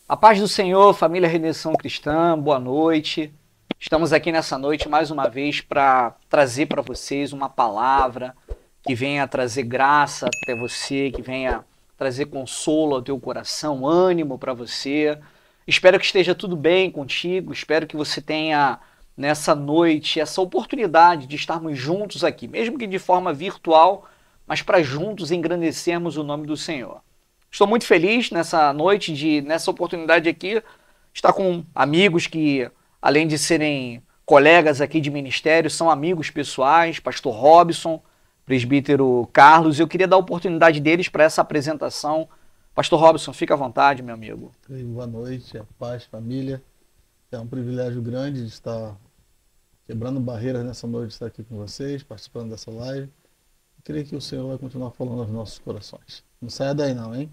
A paz do Senhor, família Redenção Cristã, boa noite. Estamos aqui nessa noite mais uma vez para trazer para vocês uma palavra que venha trazer graça até você, que venha trazer consolo ao teu coração, ânimo para você. Espero que esteja tudo bem contigo, espero que você tenha nessa noite essa oportunidade de estarmos juntos aqui, mesmo que de forma virtual, mas para juntos engrandecermos o nome do Senhor. Estou muito feliz nessa noite, nessa oportunidade aqui, estar com amigos que, além de serem colegas aqui de ministério, são amigos pessoais, pastor Robson, presbítero Carlos. Eu queria dar a oportunidade deles para essa apresentação. Pastor Robson, fica à vontade, meu amigo. Boa noite, a paz, família. É um privilégio grande de estar quebrando barreiras nessa noite, estar aqui com vocês, participando dessa live. Eu creio que o Senhor vai continuar falando aos nossos corações. Não saia daí não, hein?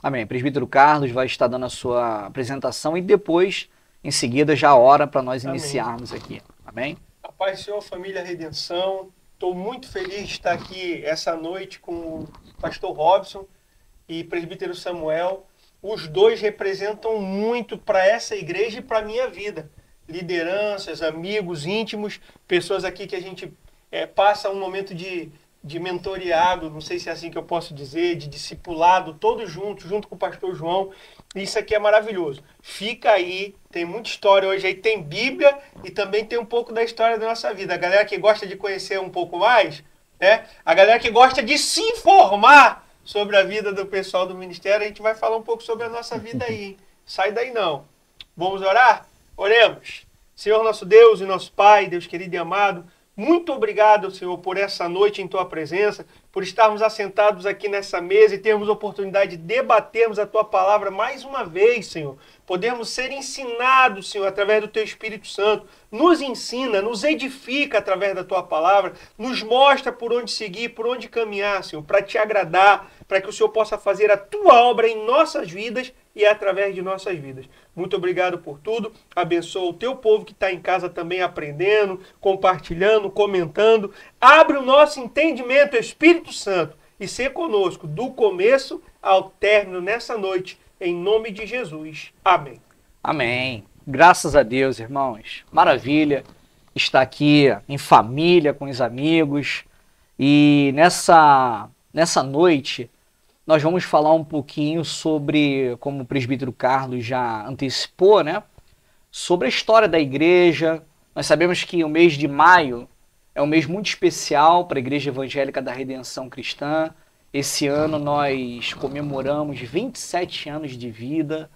Amém. Presbítero Carlos vai estar dando a sua apresentação e depois, em seguida, já a hora para nós iniciarmos aqui. Amém? A paz do Senhor, família Redenção. Estou muito feliz de estar aqui essa noite com o pastor Robson e presbítero Samuel. Os dois representam muito para essa igreja e para a minha vida. Lideranças, amigos íntimos, pessoas aqui que a gente passa um momento de mentoreado, não sei se é assim que eu posso dizer, de discipulado, todos juntos, junto com o pastor João. Isso aqui é maravilhoso. Fica aí, tem muita história hoje aí, tem Bíblia e também tem um pouco da história da nossa vida. A galera que gosta de conhecer um pouco mais, né? A galera que gosta de se informar sobre a vida do pessoal do ministério, a gente vai falar um pouco sobre a nossa vida aí, hein? Sai daí não. Vamos orar? Oremos. Senhor nosso Deus e nosso Pai, Deus querido e amado, muito obrigado, Senhor, por essa noite em Tua presença, por estarmos assentados aqui nessa mesa e termos a oportunidade de debatermos a Tua palavra mais uma vez, Senhor. Podermos ser ensinados, Senhor, através do Teu Espírito Santo. Nos ensina, nos edifica através da Tua palavra, nos mostra por onde seguir, por onde caminhar, Senhor, para Te agradar, para que o Senhor possa fazer a Tua obra em nossas vidas e através de nossas vidas. Muito obrigado por tudo. Abençoa o Teu povo que está em casa também aprendendo, compartilhando, comentando. Abre o nosso entendimento, Espírito Santo, e ser conosco do começo ao término nessa noite, em nome de Jesus. Amém. Amém. Graças a Deus, irmãos. Maravilha estar aqui em família, com os amigos. E nessa noite, nós vamos falar um pouquinho sobre, como o presbítero Carlos já antecipou, né? Sobre a história da igreja. Nós sabemos que o mês de maio é um mês muito especial para a Igreja Evangélica da Redenção Cristã. Esse ano nós comemoramos 27 anos de vida.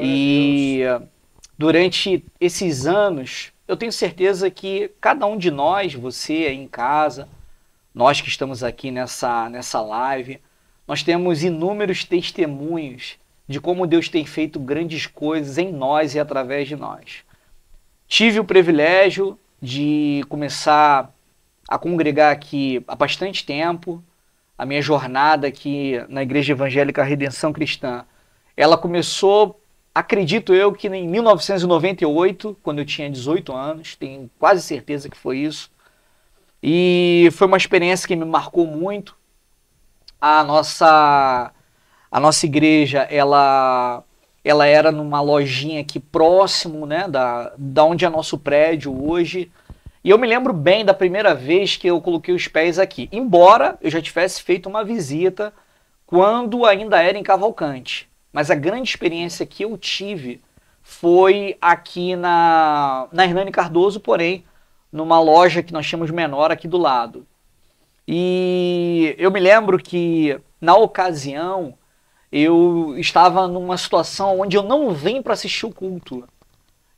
E durante esses anos, eu tenho certeza que cada um de nós, você aí em casa, nós que estamos aqui nessa live, nós temos inúmeros testemunhos de como Deus tem feito grandes coisas em nós e através de nós. Tive o privilégio de começar a congregar aqui há bastante tempo. A minha jornada aqui na Igreja Evangélica Redenção Cristã, ela começou, acredito eu, que em 1998, quando eu tinha 18 anos, tenho quase certeza que foi isso. E foi uma experiência que me marcou muito. A nossa igreja, ela era numa lojinha aqui próximo, né, da onde é nosso prédio hoje. E eu me lembro bem da primeira vez que eu coloquei os pés aqui. Embora eu já tivesse feito uma visita quando ainda era em Cavalcante. Mas a grande experiência que eu tive foi aqui na Hernani Cardoso, porém, numa loja que nós tínhamos menor aqui do lado. E eu me lembro que, na ocasião, eu estava numa situação onde eu não vim para assistir o culto.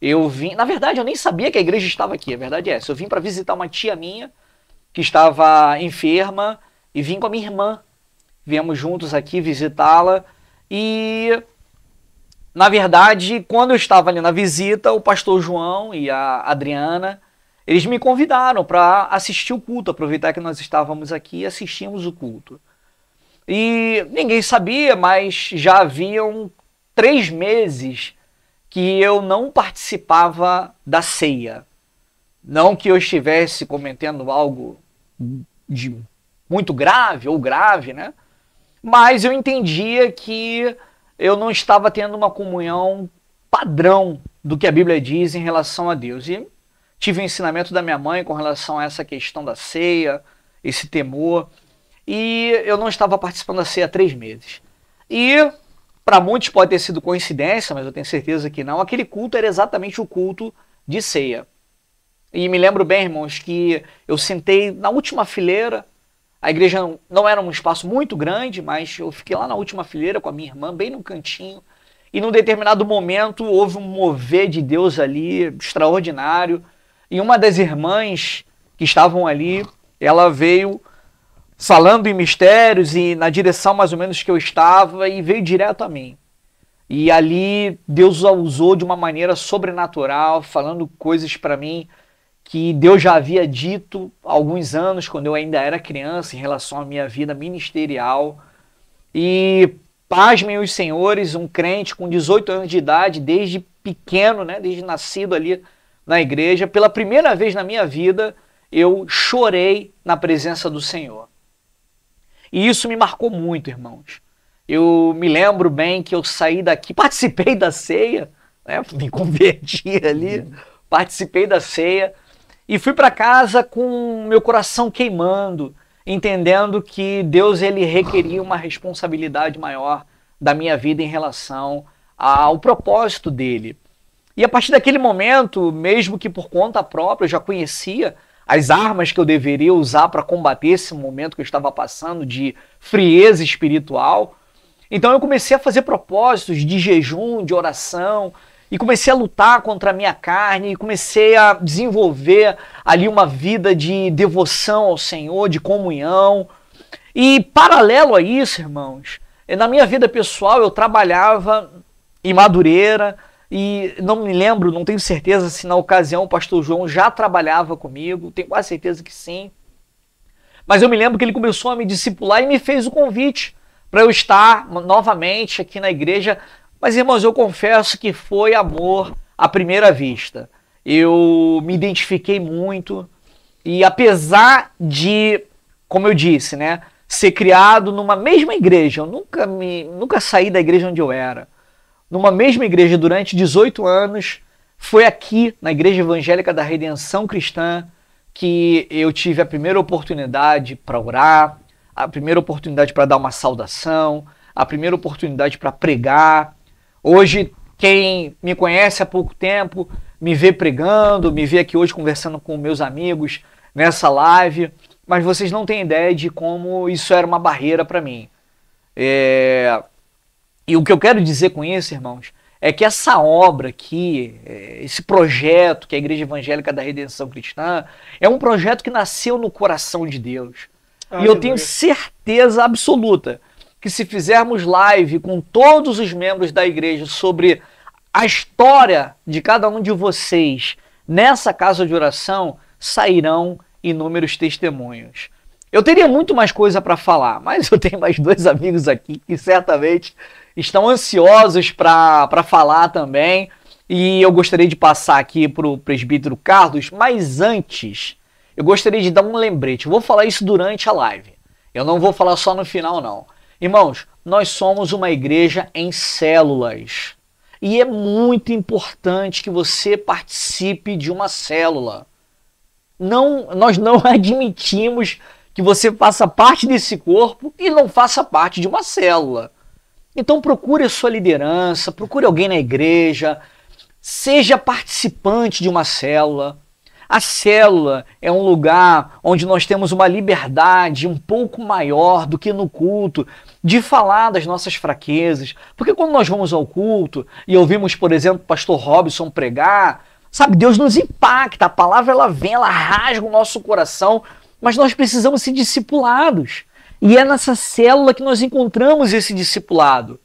Eu vim, na verdade, eu nem sabia que a igreja estava aqui, a verdade é essa. Eu vim para visitar uma tia minha que estava enferma e vim com a minha irmã. Viemos juntos aqui visitá-la e, na verdade, quando eu estava ali na visita, o pastor João e a Adriana, eles me convidaram para assistir o culto, aproveitar que nós estávamos aqui e assistimos o culto. E ninguém sabia, mas já haviam 3 meses que eu não participava da ceia. Não que eu estivesse cometendo algo de muito grave ou grave, né? Mas eu entendia que eu não estava tendo uma comunhão padrão do que a Bíblia diz em relação a Deus. E tive o ensinamento da minha mãe com relação a essa questão da ceia, esse temor. E eu não estava participando da ceia há 3 meses. E para muitos pode ter sido coincidência, mas eu tenho certeza que não. Aquele culto era exatamente o culto de ceia. E me lembro bem, irmãos, que eu sentei na última fileira. A igreja não era um espaço muito grande, mas eu fiquei lá na última fileira com a minha irmã, bem no cantinho. E num determinado momento houve um mover de Deus ali, extraordinário. E uma das irmãs que estavam ali, ela veio falando em mistérios e na direção mais ou menos que eu estava e veio direto a mim. E ali Deus a usou de uma maneira sobrenatural, falando coisas para mim que Deus já havia dito há alguns anos, quando eu ainda era criança, em relação à minha vida ministerial. E pasmem os senhores, um crente com 18 anos de idade, desde pequeno, né, desde nascido ali na igreja, pela primeira vez na minha vida, eu chorei na presença do Senhor. E isso me marcou muito, irmãos. Eu me lembro bem que eu saí daqui, participei da ceia, né, me converti ali, participei da ceia, e fui para casa com meu coração queimando, entendendo que Deus ele requeria uma responsabilidade maior da minha vida em relação ao propósito dele. E a partir daquele momento, mesmo que por conta própria, eu já conhecia as armas que eu deveria usar para combater esse momento que eu estava passando de frieza espiritual. Então eu comecei a fazer propósitos de jejum, de oração, e comecei a lutar contra a minha carne, e comecei a desenvolver ali uma vida de devoção ao Senhor, de comunhão. E paralelo a isso, irmãos, na minha vida pessoal eu trabalhava em Madureira, e não me lembro, não tenho certeza se na ocasião o pastor João já trabalhava comigo, tenho quase certeza que sim. Mas eu me lembro que ele começou a me discipular e me fez o convite para eu estar novamente aqui na igreja. Mas, irmãos, eu confesso que foi amor à primeira vista. Eu me identifiquei muito e apesar de, como eu disse, né, ser criado numa mesma igreja, eu nunca saí da igreja onde eu era. Numa mesma igreja durante 18 anos, foi aqui, na Igreja Evangélica da Redenção Cristã, que eu tive a primeira oportunidade para orar, a primeira oportunidade para dar uma saudação, a primeira oportunidade para pregar. Hoje, quem me conhece há pouco tempo, me vê pregando, me vê aqui hoje conversando com meus amigos nessa live, mas vocês não têm ideia de como isso era uma barreira para mim. E o que eu quero dizer com isso, irmãos, é que essa obra aqui, esse projeto que é a Igreja Evangélica da Redenção Cristã, é um projeto que nasceu no coração de Deus. E eu tenho certeza absoluta que se fizermos live com todos os membros da igreja sobre a história de cada um de vocês nessa casa de oração, sairão inúmeros testemunhos. Eu teria muito mais coisa para falar, mas eu tenho mais 2 amigos aqui que certamente estão ansiosos para falar também. E eu gostaria de passar aqui para o presbítero Carlos, mas antes eu gostaria de dar um lembrete. Eu vou falar isso durante a live. Eu não vou falar só no final, não. Irmãos, nós somos uma igreja em células. E é muito importante que você participe de uma célula. Nós não admitimos que você faça parte desse corpo e não faça parte de uma célula. Então procure a sua liderança, procure alguém na igreja, seja participante de uma célula. A célula é um lugar onde nós temos uma liberdade um pouco maior do que no culto, de falar das nossas fraquezas. Porque quando nós vamos ao culto e ouvimos, por exemplo, o pastor Robson pregar, sabe, Deus nos impacta, a palavra ela vem, ela rasga o nosso coração, mas nós precisamos ser discipulados. E é nessa célula que nós encontramos esse discipulado.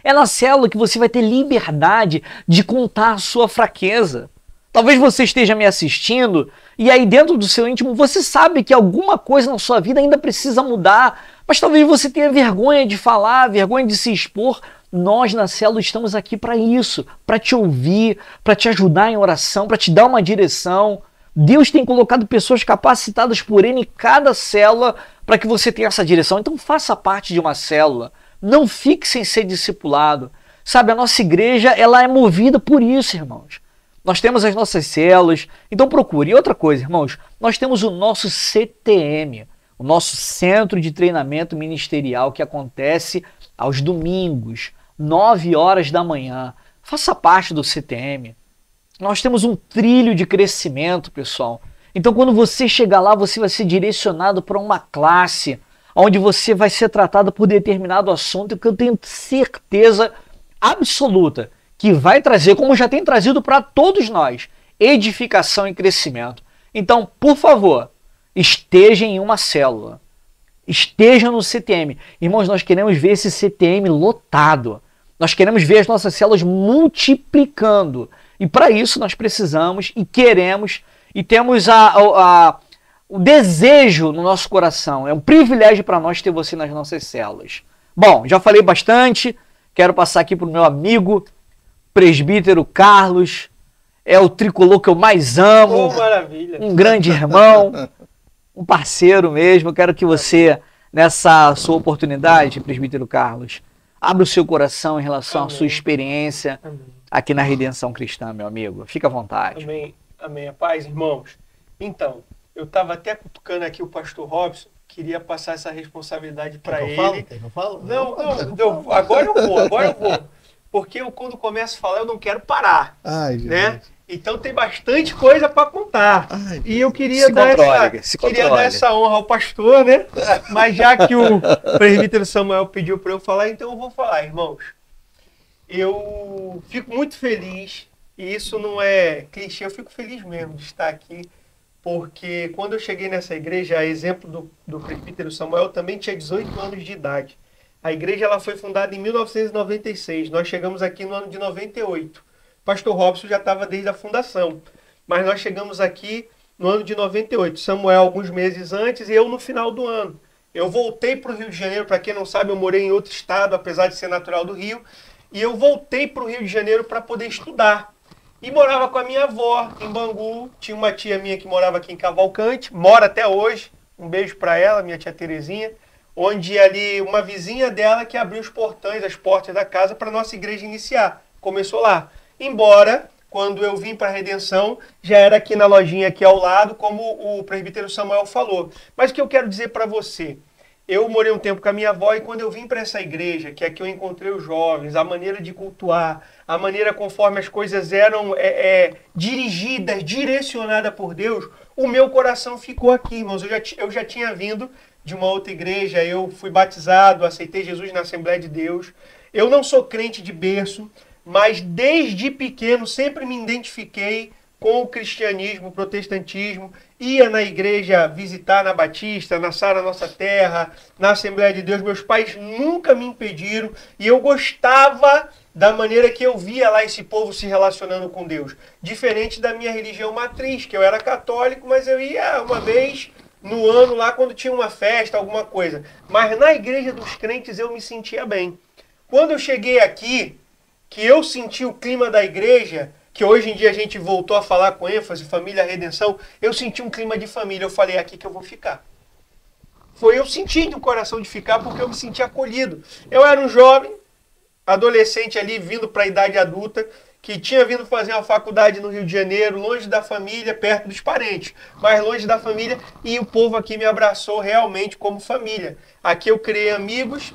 É na célula que você vai ter liberdade de contar a sua fraqueza. Talvez você esteja me assistindo e aí dentro do seu íntimo você sabe que alguma coisa na sua vida ainda precisa mudar, mas talvez você tenha vergonha de falar, vergonha de se expor. Nós na célula estamos aqui para isso, para te ouvir, para te ajudar em oração, para te dar uma direção. Deus tem colocado pessoas capacitadas por Ele em cada célula para que você tenha essa direção. Então faça parte de uma célula. Não fique sem ser discipulado. Sabe, a nossa igreja, ela é movida por isso, irmãos. Nós temos as nossas células, então procure. E outra coisa, irmãos, nós temos o nosso CTM, o nosso Centro de Treinamento Ministerial, que acontece aos domingos, 9 horas da manhã. Faça parte do CTM. Nós temos um trilho de crescimento, pessoal. Então, quando você chegar lá, você vai ser direcionado para uma classe onde você vai ser tratado por determinado assunto que eu tenho certeza absoluta que vai trazer, como já tem trazido para todos nós, edificação e crescimento. Então, por favor, esteja em uma célula. Esteja no CTM. Irmãos, nós queremos ver esse CTM lotado. Nós queremos ver as nossas células multiplicando. E para isso nós precisamos e queremos e temos o desejo no nosso coração. É um privilégio para nós ter você nas nossas células. Bom, já falei bastante. Quero passar aqui para o meu amigo, presbítero Carlos. É o tricolor que eu mais amo. Oh, maravilha. Um grande irmão, um parceiro mesmo. Eu quero que você, nessa sua oportunidade, presbítero Carlos, abra o seu coração em relação à sua experiência aqui na Redenção Cristã, meu amigo. Fica à vontade. Amém. Amém. A paz, irmãos. Então, eu estava até cutucando aqui o pastor Robson, queria passar essa responsabilidade para ele. Eu falo? Não, agora eu vou. Porque eu, quando começo a falar, eu não quero parar. Ai, né? Então tem bastante coisa para contar. Ai, e eu queria dar essa honra ao pastor, né? Mas já que o presbítero Samuel pediu para eu falar, então eu vou falar, irmãos. Eu fico muito feliz, e isso não é clichê, eu fico feliz mesmo de estar aqui, porque quando eu cheguei nessa igreja, a exemplo do presbítero Samuel, eu também tinha 18 anos de idade. A igreja ela foi fundada em 1996, nós chegamos aqui no ano de 98. Pastor Robson já estava desde a fundação, mas nós chegamos aqui no ano de 98. Samuel alguns meses antes e eu no final do ano. Eu voltei para o Rio de Janeiro, para quem não sabe, eu morei em outro estado, apesar de ser natural do Rio, e eu voltei para o Rio de Janeiro para poder estudar. E morava com a minha avó em Bangu, tinha uma tia minha que morava aqui em Cavalcante, mora até hoje, um beijo para ela, minha tia Terezinha, onde ali uma vizinha dela que abriu os portões, as portas da casa para a nossa igreja iniciar. Começou lá. Embora, quando eu vim para a Redenção, já era aqui na lojinha aqui ao lado, como o presbítero Samuel falou. Mas o que eu quero dizer para você? Eu morei um tempo com a minha avó e quando eu vim para essa igreja, que é que eu encontrei os jovens, a maneira de cultuar, a maneira conforme as coisas eram dirigidas, direcionadas por Deus, o meu coração ficou aqui, irmãos. Eu já tinha vindo de uma outra igreja, eu fui batizado, aceitei Jesus na Assembleia de Deus. Eu não sou crente de berço, mas desde pequeno sempre me identifiquei com o cristianismo, o protestantismo, ia na igreja visitar na Batista, na Sara Nossa Terra, na Assembleia de Deus. Meus pais nunca me impediram e eu gostava da maneira que eu via lá esse povo se relacionando com Deus. Diferente da minha religião matriz, que eu era católico, mas eu ia uma vez no ano lá quando tinha uma festa, alguma coisa. Mas na igreja dos crentes eu me sentia bem. Quando eu cheguei aqui, que eu senti o clima da igreja, que hoje em dia a gente voltou a falar com ênfase, família, redenção, eu senti um clima de família, eu falei, é aqui que eu vou ficar. Eu senti no coração de ficar porque eu me senti acolhido. Eu era um jovem, adolescente ali, vindo para a idade adulta, que tinha vindo fazer uma faculdade no Rio de Janeiro, longe da família, perto dos parentes, mas longe da família, e o povo aqui me abraçou realmente como família. Aqui eu criei amigos,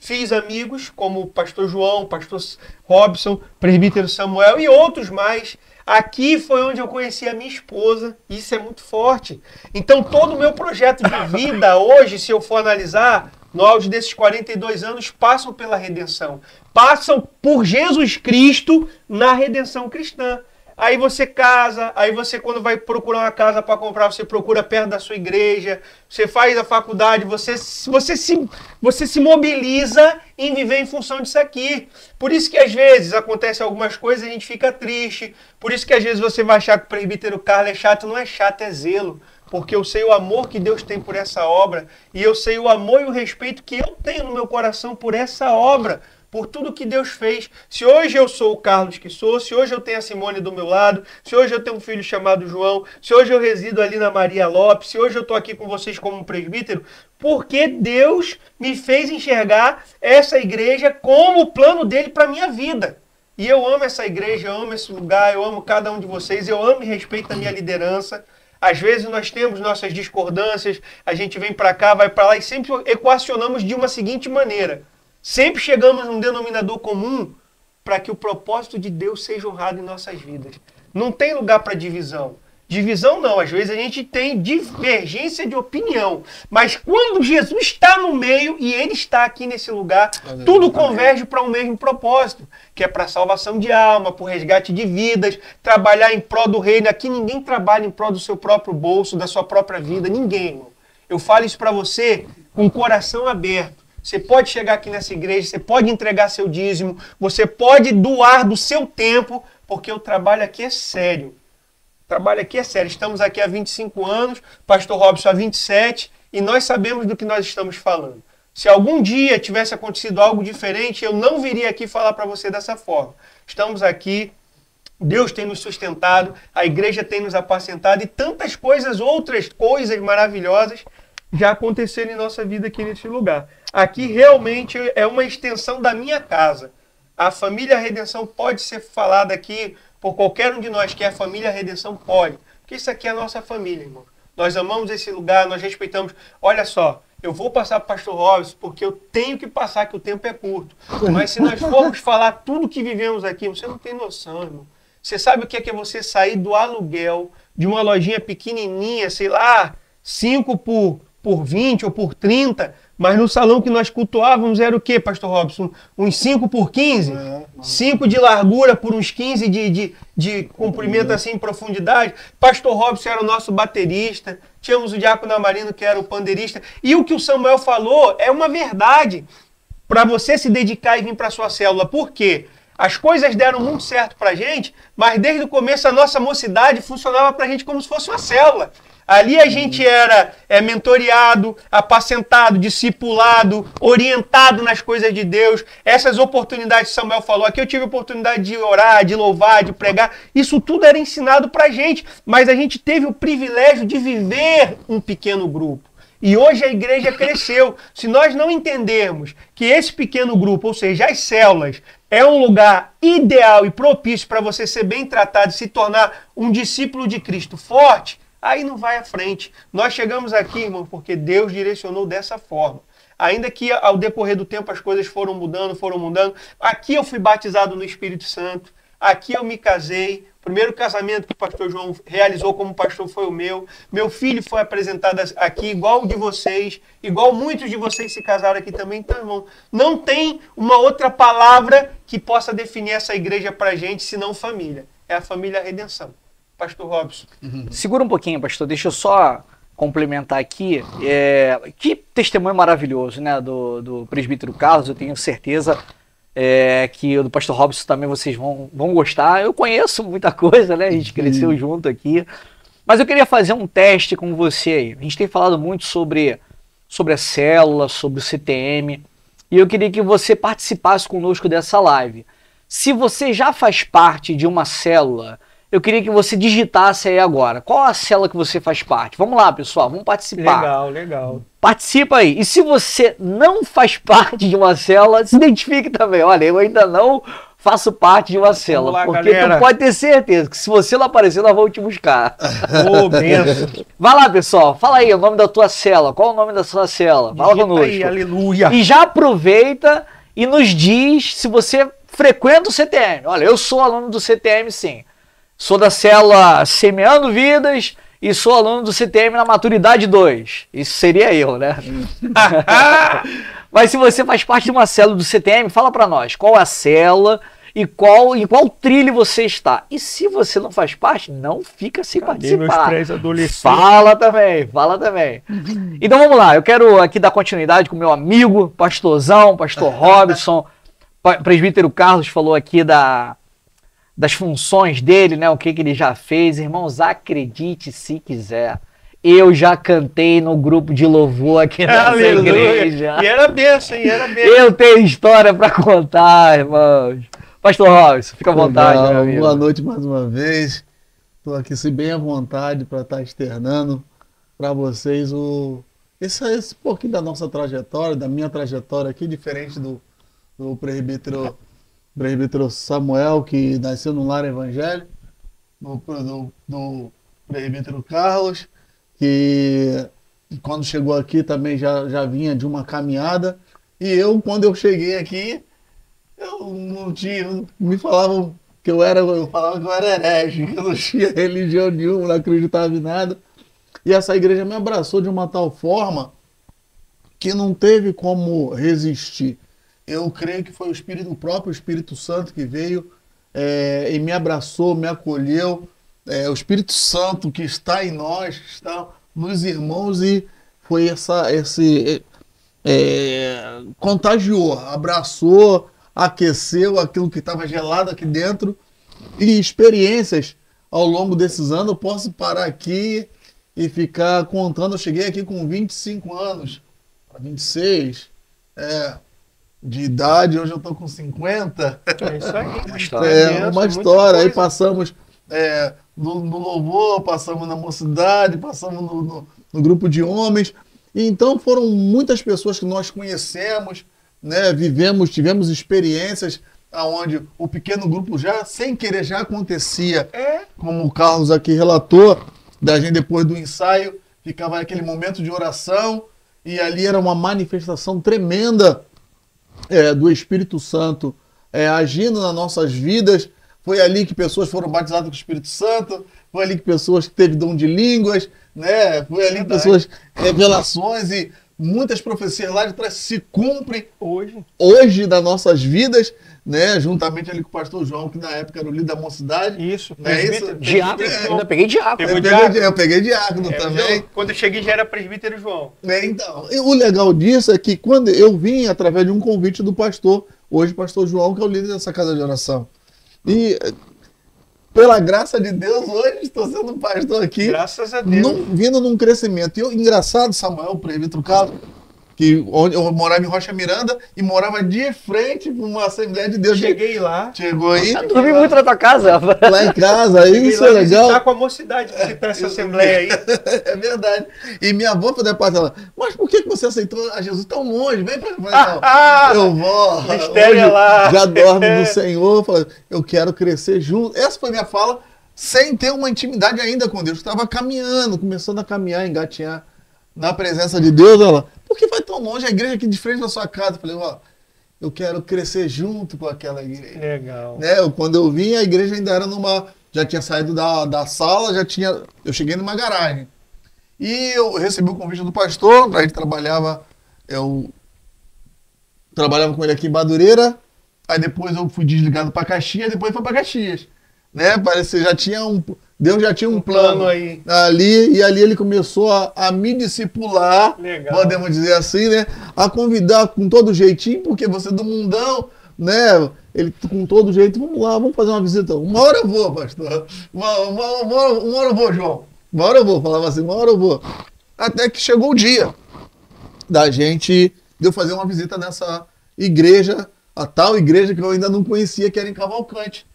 fiz amigos como o pastor João, pastor Robson, presbítero Samuel e outros mais. Aqui foi onde eu conheci a minha esposa, isso é muito forte. Então todo o meu projeto de vida hoje, se eu for analisar, no auge desses 42 anos, passam pela redenção. Passam por Jesus Cristo na redenção cristã. Aí você casa, aí você quando vai procurar uma casa para comprar, você procura perto da sua igreja, você faz a faculdade, você se mobiliza em viver em função disso aqui. Por isso que às vezes acontecem algumas coisas e a gente fica triste. Por isso que às vezes você vai achar que o presbítero Carlos é chato. Não é chato, é zelo. Porque eu sei o amor que Deus tem por essa obra e eu sei o amor e o respeito que eu tenho no meu coração por essa obra por tudo que Deus fez. Se hoje eu sou o Carlos que sou, se hoje eu tenho a Simone do meu lado, se hoje eu tenho um filho chamado João, se hoje eu resido ali na Maria Lopes, se hoje eu estou aqui com vocês como um presbítero, porque Deus me fez enxergar essa igreja como o plano dele para a minha vida. E eu amo essa igreja, eu amo esse lugar, eu amo cada um de vocês, eu amo e respeito a minha liderança. Às vezes nós temos nossas discordâncias, a gente vem para cá, vai para lá e sempre equacionamos de uma seguinte maneira. Sempre chegamos num denominador comum para que o propósito de Deus seja honrado em nossas vidas. Não tem lugar para divisão. Divisão não, às vezes a gente tem divergência de opinião. Mas quando Jesus está no meio e ele está aqui nesse lugar, tudo converge para um mesmo propósito, que é para a salvação de alma, para o resgate de vidas, trabalhar em prol do reino. Aqui ninguém trabalha em prol do seu próprio bolso, da sua própria vida, ninguém, irmão. Eu falo isso para você com o coração aberto. Você pode chegar aqui nessa igreja, você pode entregar seu dízimo, você pode doar do seu tempo, porque o trabalho aqui é sério. O trabalho aqui é sério. Estamos aqui há 25 anos, pastor Robson há 27, e nós sabemos do que nós estamos falando. Se algum dia tivesse acontecido algo diferente, eu não viria aqui falar para você dessa forma. Estamos aqui, Deus tem nos sustentado, a igreja tem nos apacentado e tantas coisas, outras coisas maravilhosas já aconteceram em nossa vida aqui nesse lugar. Aqui realmente é uma extensão da minha casa. A família Redenção pode ser falada aqui por qualquer um de nós, que é a família Redenção, pode. Porque isso aqui é a nossa família, irmão. Nós amamos esse lugar, nós respeitamos. Olha só, eu vou passar para o pastor Robson porque eu tenho que passar, que o tempo é curto. Mas se nós formos falar tudo que vivemos aqui, você não tem noção, irmão. Você sabe o que é você sair do aluguel de uma lojinha pequenininha, sei lá, 5 por 20 ou por 30, mas no salão que nós cultuávamos era o quê, pastor Robson? Uns 5 por 15? 5 de largura por uns 15 de comprimento assim em profundidade. Pastor Robson era o nosso baterista, tínhamos o diácono Amarino que era o pandeirista. E o que o Samuel falou é uma verdade para você se dedicar e vir para a sua célula. Por quê? As coisas deram muito certo para a gente, mas desde o começo a nossa mocidade funcionava para a gente como se fosse uma célula. Ali a gente era mentoreado, apacentado, discipulado, orientado nas coisas de Deus. Essas oportunidades que Samuel falou, aqui eu tive a oportunidade de orar, de louvar, de pregar. Isso tudo era ensinado para a gente, mas a gente teve o privilégio de viver um pequeno grupo. E hoje a igreja cresceu. Se nós não entendermos que esse pequeno grupo, ou seja, as células, é um lugar ideal e propício para você ser bem tratado e se tornar um discípulo de Cristo forte, aí não vai à frente. Nós chegamos aqui, irmão, porque Deus direcionou dessa forma. Ainda que ao decorrer do tempo as coisas foram mudando. Aqui eu fui batizado no Espírito Santo. Aqui eu me casei. O primeiro casamento que o pastor João realizou como pastor foi o meu. Meu filho foi apresentado aqui, igual o de vocês. Igual muitos de vocês se casaram aqui também. Então, irmão, não tem uma outra palavra que possa definir essa igreja pra gente, senão família. É a família Redenção. Pastor Robson. Segura um pouquinho, pastor. Deixa eu só complementar aqui. Que testemunho maravilhoso, né, do presbítero Carlos. Eu tenho certeza que o do pastor Robson também vocês vão gostar. Eu conheço muita coisa, né? A gente cresceu junto aqui. Mas eu queria fazer um teste com você aí. A gente tem falado muito sobre a célula, sobre o CTM. E eu queria que você participasse conosco dessa live. Se você já faz parte de uma célula, eu queria que você digitasse aí agora. Qual a célula que você faz parte? Vamos lá, pessoal, vamos participar. Legal. Participa aí. E se você não faz parte de uma célula, se identifique também. Olha, eu ainda não faço parte de uma célula. Lá, porque galera. tu pode ter certeza que se você não aparecer, nós vamos te buscar. Benção. Vai lá, pessoal. Fala aí o nome da tua célula. Qual o nome da sua célula? Fala conosco. Aí, aleluia. E já aproveita e nos diz se você frequenta o CTM. Olha, eu sou aluno do CTM, sim. Sou da célula Semeando Vidas e sou aluno do CTM na Maturidade 2. Isso seria eu, né? Mas se você faz parte de uma célula do CTM, fala pra nós qual é a célula e em qual trilho você está. E se você não faz parte, não fica sem participar. Meus adolescentes. Fala também. Então vamos lá, eu quero aqui dar continuidade com meu amigo, pastorzão, pastor Robson. Presbítero Carlos falou aqui das funções dele, né? O que ele já fez. Irmãos, acredite se quiser. eu já cantei no grupo de louvor aqui nessa igreja. E era benção, hein? Era benção. Eu tenho história para contar, irmãos. Pastor Robson, fica à vontade, Legal, meu amigo. boa noite mais uma vez. Estou aqui bem à vontade para estar externando para vocês esse pouquinho da nossa trajetória, da minha trajetória aqui, diferente do presbítero Samuel, que nasceu no lar evangélico, do presbítero Carlos, que quando chegou aqui também já vinha de uma caminhada. E eu, quando eu cheguei aqui, eu não tinha, me falavam que eu falava que eu era herege, que eu não tinha religião nenhuma, não acreditava em nada. E essa igreja me abraçou de uma tal forma que não teve como resistir. Eu creio que foi o próprio Espírito Santo que veio e me abraçou, me acolheu. O Espírito Santo que está em nós, está nos irmãos, e foi contagiou, abraçou, aqueceu aquilo que estava gelado aqui dentro. E experiências ao longo desses anos, eu posso parar aqui e ficar contando. Eu cheguei aqui com 25 anos, 26, de idade, hoje eu estou com 50. É isso aí. Uma história. Aí passamos no louvor, passamos na mocidade, passamos no grupo de homens. E então foram muitas pessoas que nós conhecemos, né? Tivemos experiências onde o pequeno grupo já, sem querer, já acontecia. Como o Carlos aqui relatou, da gente depois do ensaio, ficava aquele momento de oração, e ali era uma manifestação tremenda do Espírito Santo agindo nas nossas vidas. Foi ali que pessoas foram batizadas com o Espírito Santo, foi ali que pessoas que teve dom de línguas, né? Foi ali que pessoas, revelações, e muitas profecias lá de trás se cumprem hoje nas nossas vidas, né? Juntamente ali com o pastor João, que na época era o líder da mocidade. Isso. Diácono, eu ainda peguei diácono. Eu peguei diácono também. Quando eu cheguei já era presbítero João. Então, e o legal disso é que quando eu vim através de um convite do pastor, hoje pastor João, que é o líder dessa casa de oração. E pela graça de Deus, hoje estou sendo pastor aqui. Graças a Deus. Vindo num crescimento. E engraçado, Samuel, o presbítero Carlos, que onde eu morava em Rocha Miranda e morava de frente para uma Assembleia de Deus. Cheguei lá. Chegou aí. Eu dormi muito na tua casa. Lá em casa, aí isso é legal. Visitar com a mocidade, visitar essa Assembleia aí. É verdade. E minha avó foi depois ela, mas por que você aceitou a Jesus tão longe? Vem para cá. Eu vou. Mistério lá. Já dorme no Senhor. Falei, eu quero crescer junto. Essa foi minha fala, sem ter uma intimidade ainda com Deus. Estava caminhando, começando a caminhar, engatinhar na presença de Deus. Ela, por que vai tão longe? A igreja aqui de frente da sua casa. Eu falei, eu quero crescer junto com aquela igreja. Legal. Né? Quando eu vim, a igreja ainda era já tinha saído da sala, eu cheguei numa garagem. E eu recebi o convite do pastor, a gente eu trabalhava com ele aqui em Madureira, aí depois eu fui desligado para Caxias, depois foi para Caxias. Né? Parece que Deus já tinha um plano aí. Ali, e ali ele começou a me discipular, podemos dizer assim, né? A convidar com todo jeitinho, porque você é do mundão, né? Ele com todo jeito, vamos lá, vamos fazer uma visita. Uma hora eu vou, pastor. Uma hora eu vou, João. Uma hora eu vou, falava assim, uma hora eu vou. Até que chegou o dia de eu fazer uma visita nessa igreja, a tal igreja que eu ainda não conhecia, que era em Cavalcante,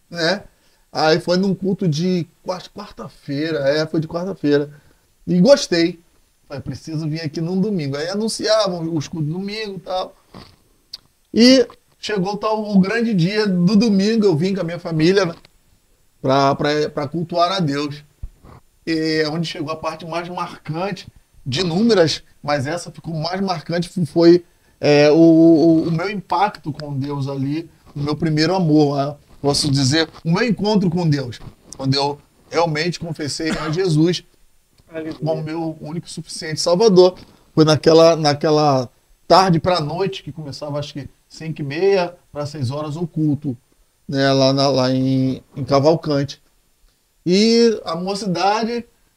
né? Aí foi num culto de quarta-feira, foi de quarta-feira. E gostei. Falei, preciso vir aqui num domingo. Aí anunciavam os cultos de domingo e tal. E chegou o grande dia do domingo, eu vim com a minha família, né, para cultuar a Deus. E onde chegou a parte mais marcante, de inúmeras, mas essa ficou mais marcante, foi o meu impacto com Deus ali, o meu primeiro amor, né? Posso dizer, o meu encontro com Deus, quando eu realmente confessei a Jesus como meu único e suficiente Salvador. Foi naquela tarde para a noite, que começava acho que 5h30 para 6 horas o culto, né, lá em Cavalcante. E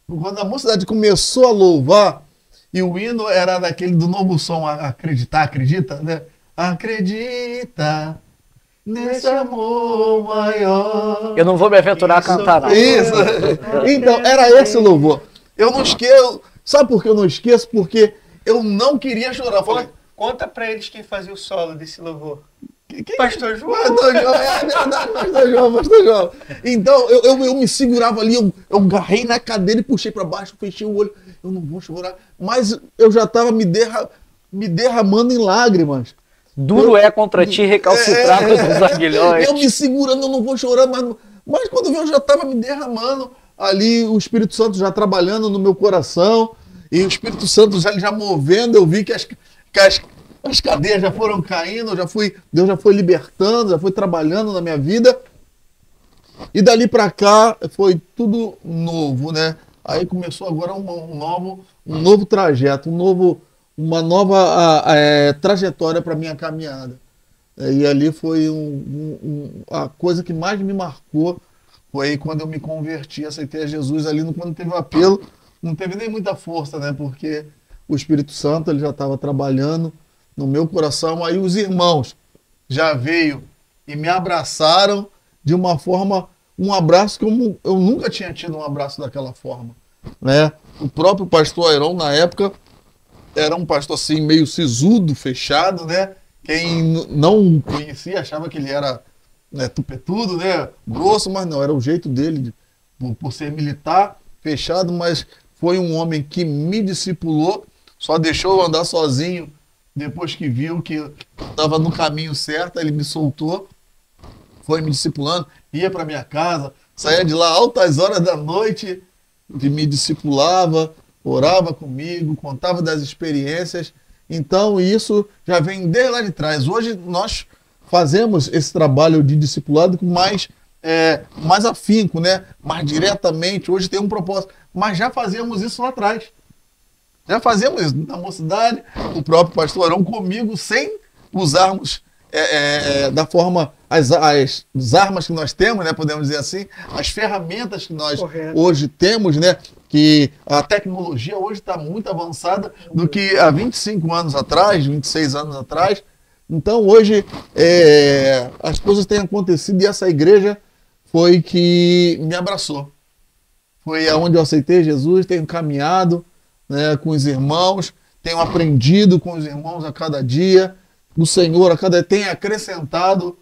quando a mocidade começou a louvar, e o hino era daquele do novo som, acredita, né? Acredita nesse amor maior. Eu não vou me aventurar a cantar, não. Isso. Então, era esse o louvor. Eu não esqueço. Sabe por que eu não esqueço? Porque eu não queria chorar. Eu falei, Conta pra eles quem fazia o solo desse louvor. quem? Pastor João. Pastor João, é verdade, Pastor João. Então, eu me segurava ali, eu agarrei na cadeira e puxei pra baixo, fechei o olho. Eu não vou chorar. Mas eu já tava me derramando em lágrimas. Duro é contra ti recalcitrar contra os aguilhões. Eu me segurando, eu não vou chorar, mas quando eu já estava me derramando, ali o Espírito Santo já trabalhando no meu coração, e o Espírito Santo já movendo, eu vi que as cadeias já foram caindo, Deus já foi libertando, já foi trabalhando na minha vida. E dali para cá foi tudo novo, né? Aí começou agora um novo trajeto, uma nova trajetória para minha caminhada. E ali foi a coisa que mais me marcou, foi quando eu me converti, aceitei a Jesus ali, quando teve o apelo, não teve nem muita força, né? Porque o Espírito Santo ele já estava trabalhando no meu coração, aí os irmãos já veio e me abraçaram de uma forma, um abraço que eu nunca tinha tido um abraço daquela forma, né? O próprio pastor Airon, na época, era um pastor assim, meio sisudo, fechado, né? Quem não o conhecia achava que ele era tupetudo, né? Grosso, mas não, era o jeito dele, por ser militar, fechado, mas foi um homem que me discipulou, só deixou eu andar sozinho depois que viu que eu estava no caminho certo, ele me soltou, foi me discipulando, ia para minha casa, saía de lá altas horas da noite, que me discipulava, orava comigo, contava das experiências. Então isso já vem desde lá de trás. Hoje nós fazemos esse trabalho de discipulado com mais afinco, né? Mais diretamente. Hoje tem um propósito. Mas já fazíamos isso lá atrás. Já fazíamos isso na mocidade, o próprio pastor Arão comigo, sem usarmos da forma as armas que nós temos, né? Podemos dizer assim, as ferramentas que nós hoje temos, né? Que a tecnologia hoje está muito avançada do que há 25 anos atrás, 26 anos atrás. Então hoje as coisas têm acontecido e essa igreja foi que me abraçou. Foi aonde eu aceitei Jesus, tenho caminhado, né, com os irmãos, tenho aprendido com os irmãos a cada dia. O Senhor a cada dia tem acrescentado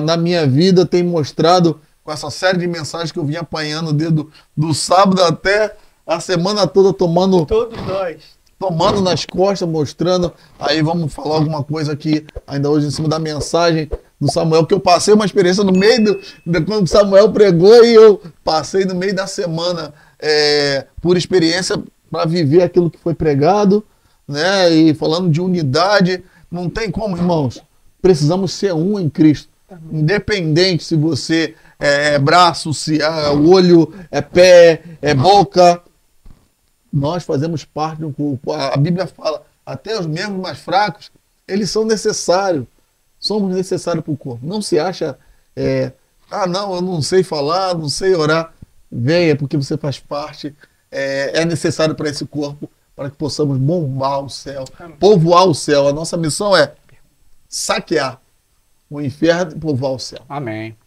na minha vida, tem mostrado com essa série de mensagens que eu vim apanhando desde do sábado até a semana toda, todos nós tomando nas costas, mostrando. Aí vamos falar alguma coisa aqui ainda hoje em cima da mensagem do Samuel, que eu passei uma experiência no meio quando o Samuel pregou, e eu passei no meio da semana por experiência para viver aquilo que foi pregado, né? E falando de unidade, não tem como, irmãos, precisamos ser um em Cristo, independente se você é braço, se é olho, é pé, é boca, nós fazemos parte de um corpo. A Bíblia fala, até os membros mais fracos, eles são necessários, somos necessários para o corpo. Não se acha, não, eu não sei falar, não sei orar. Venha, porque você faz parte, é necessário para esse corpo, para que possamos bombar o céu, povoar o céu. A nossa missão é saquear o inferno e povoar o céu. Amém.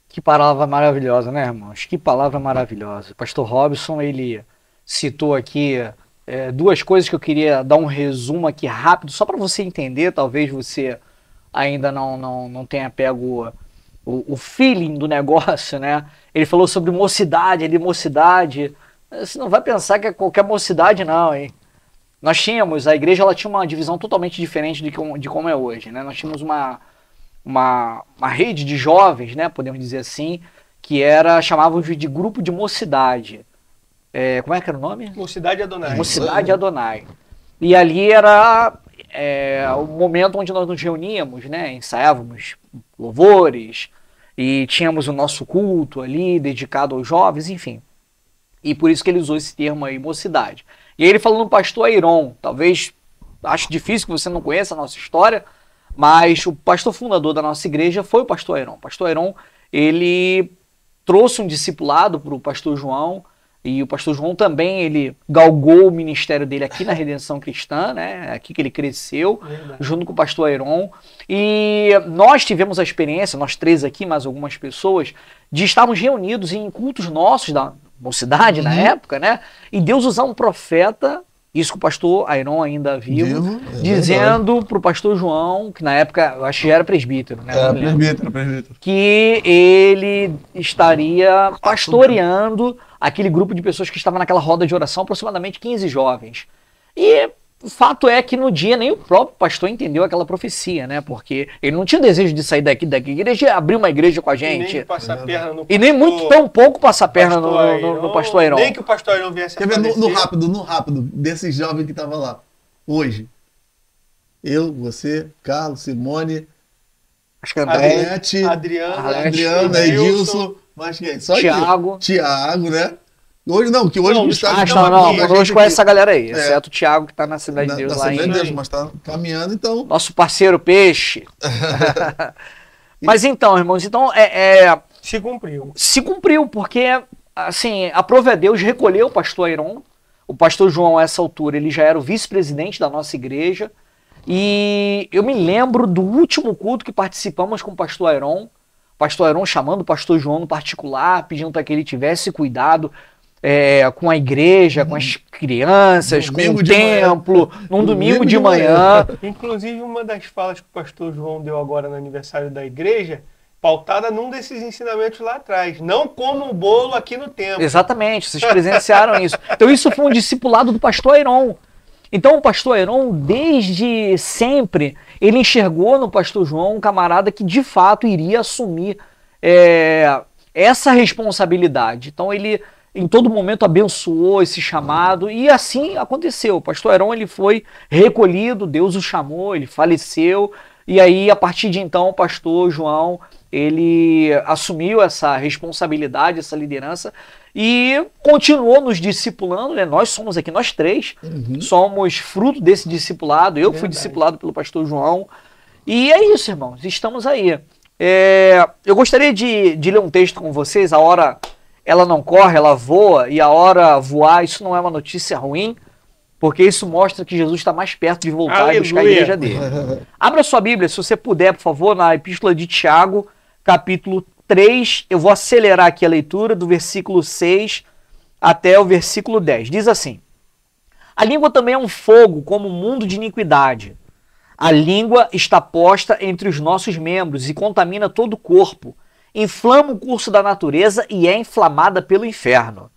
Que palavra maravilhosa, né, irmãos? Que palavra maravilhosa. O pastor Robson, ele citou aqui duas coisas que eu queria dar um resumo aqui rápido, só para você entender. Talvez você ainda não tenha pego o feeling do negócio, né? Ele falou sobre mocidade, mocidade. Você não vai pensar que é qualquer mocidade, não, hein? Nós tínhamos, a igreja ela tinha uma divisão totalmente diferente de como é hoje, né? Nós tínhamos uma rede de jovens, né? Podemos dizer assim, que chamávamos de grupo de mocidade. Como é que era o nome? Mocidade Adonai. Mocidade Adonai. E ali era o momento onde nós nos reuníamos, né? Ensaiávamos louvores e tínhamos o nosso culto ali dedicado aos jovens, enfim. E por isso que ele usou esse termo aí, mocidade. E aí ele falou no pastor Airon, talvez, acho difícil que você não conheça a nossa história, mas o pastor fundador da nossa igreja foi o pastor Airon. O pastor Airon, ele trouxe um discipulado para o pastor João, e o pastor João também, ele galgou o ministério dele aqui na Redenção Cristã, né? Aqui que ele cresceu, junto com o pastor Airon. E nós tivemos a experiência, nós três aqui, mais algumas pessoas, de estarmos reunidos em cultos nossos, mocidade na época, né? E Deus usar um profeta, isso que o pastor Ayron ainda vivo, dizendo para o pastor João, que na época, eu acho que já era presbítero, né? Presbítero. Que ele estaria pastoreando aquele grupo de pessoas que estava naquela roda de oração, aproximadamente 15 jovens. E o fato é que no dia nem o próprio pastor entendeu aquela profecia, né? Porque ele não tinha desejo de sair daqui igreja e abrir uma igreja com a gente. Nem passar perna no e nem muito tão pouco passar perna no pastor Ayron. Nem que o pastor Ayron viesse a Quer ver no rápido, desses jovens que estavam lá, hoje? Eu, você, Carlos, Simone, acho que Adriana, Edilson, mas quem? Só Thiago, né? Hoje não, que hoje não está. Conosco essa galera aí, exceto o Thiago que está na Assembleia de Deus lá em... Deus, mas está caminhando, então... Nosso parceiro Peixe. Mas então, irmãos, se cumpriu. Se cumpriu, porque, assim, aprove a Deus recolheu o pastor Ayron. O pastor João, a essa altura, ele já era o vice-presidente da nossa igreja. E eu me lembro do último culto que participamos com o pastor Ayron. O pastor Ayron chamando o pastor João no particular, pedindo para que ele tivesse cuidado com a igreja, com as crianças, com o templo, num domingo de manhã. Inclusive, uma das falas que o pastor João deu agora no aniversário da igreja, pautada num desses ensinamentos lá atrás. Não coma o bolo aqui no templo. Exatamente, vocês presenciaram isso. Então isso foi um discipulado do pastor Ayron. Então o pastor Ayron, desde sempre, ele enxergou no pastor João um camarada que de fato iria assumir essa responsabilidade. Então ele, em todo momento, abençoou esse chamado e assim aconteceu. O pastor Ayron, ele foi recolhido, Deus o chamou, ele faleceu e aí, a partir de então, o pastor João, ele assumiu essa responsabilidade, essa liderança e continuou nos discipulando, né? Nós somos aqui, nós três, somos fruto desse discipulado. Eu fui discipulado pelo pastor João. E é isso, irmãos, estamos aí. Eu gostaria de ler um texto com vocês. A hora, ela não corre, ela voa, e a hora voar, isso não é uma notícia ruim, porque isso mostra que Jesus está mais perto de voltar e buscar a igreja dele. Abra sua Bíblia, se você puder, por favor, na Epístola de Tiago, capítulo 3. Eu vou acelerar aqui a leitura do versículo 6 até o versículo 10. Diz assim: a língua também é um fogo, como um mundo de iniquidade. A língua está posta entre os nossos membros e contamina todo o corpo, inflama o curso da natureza e é inflamada pelo inferno.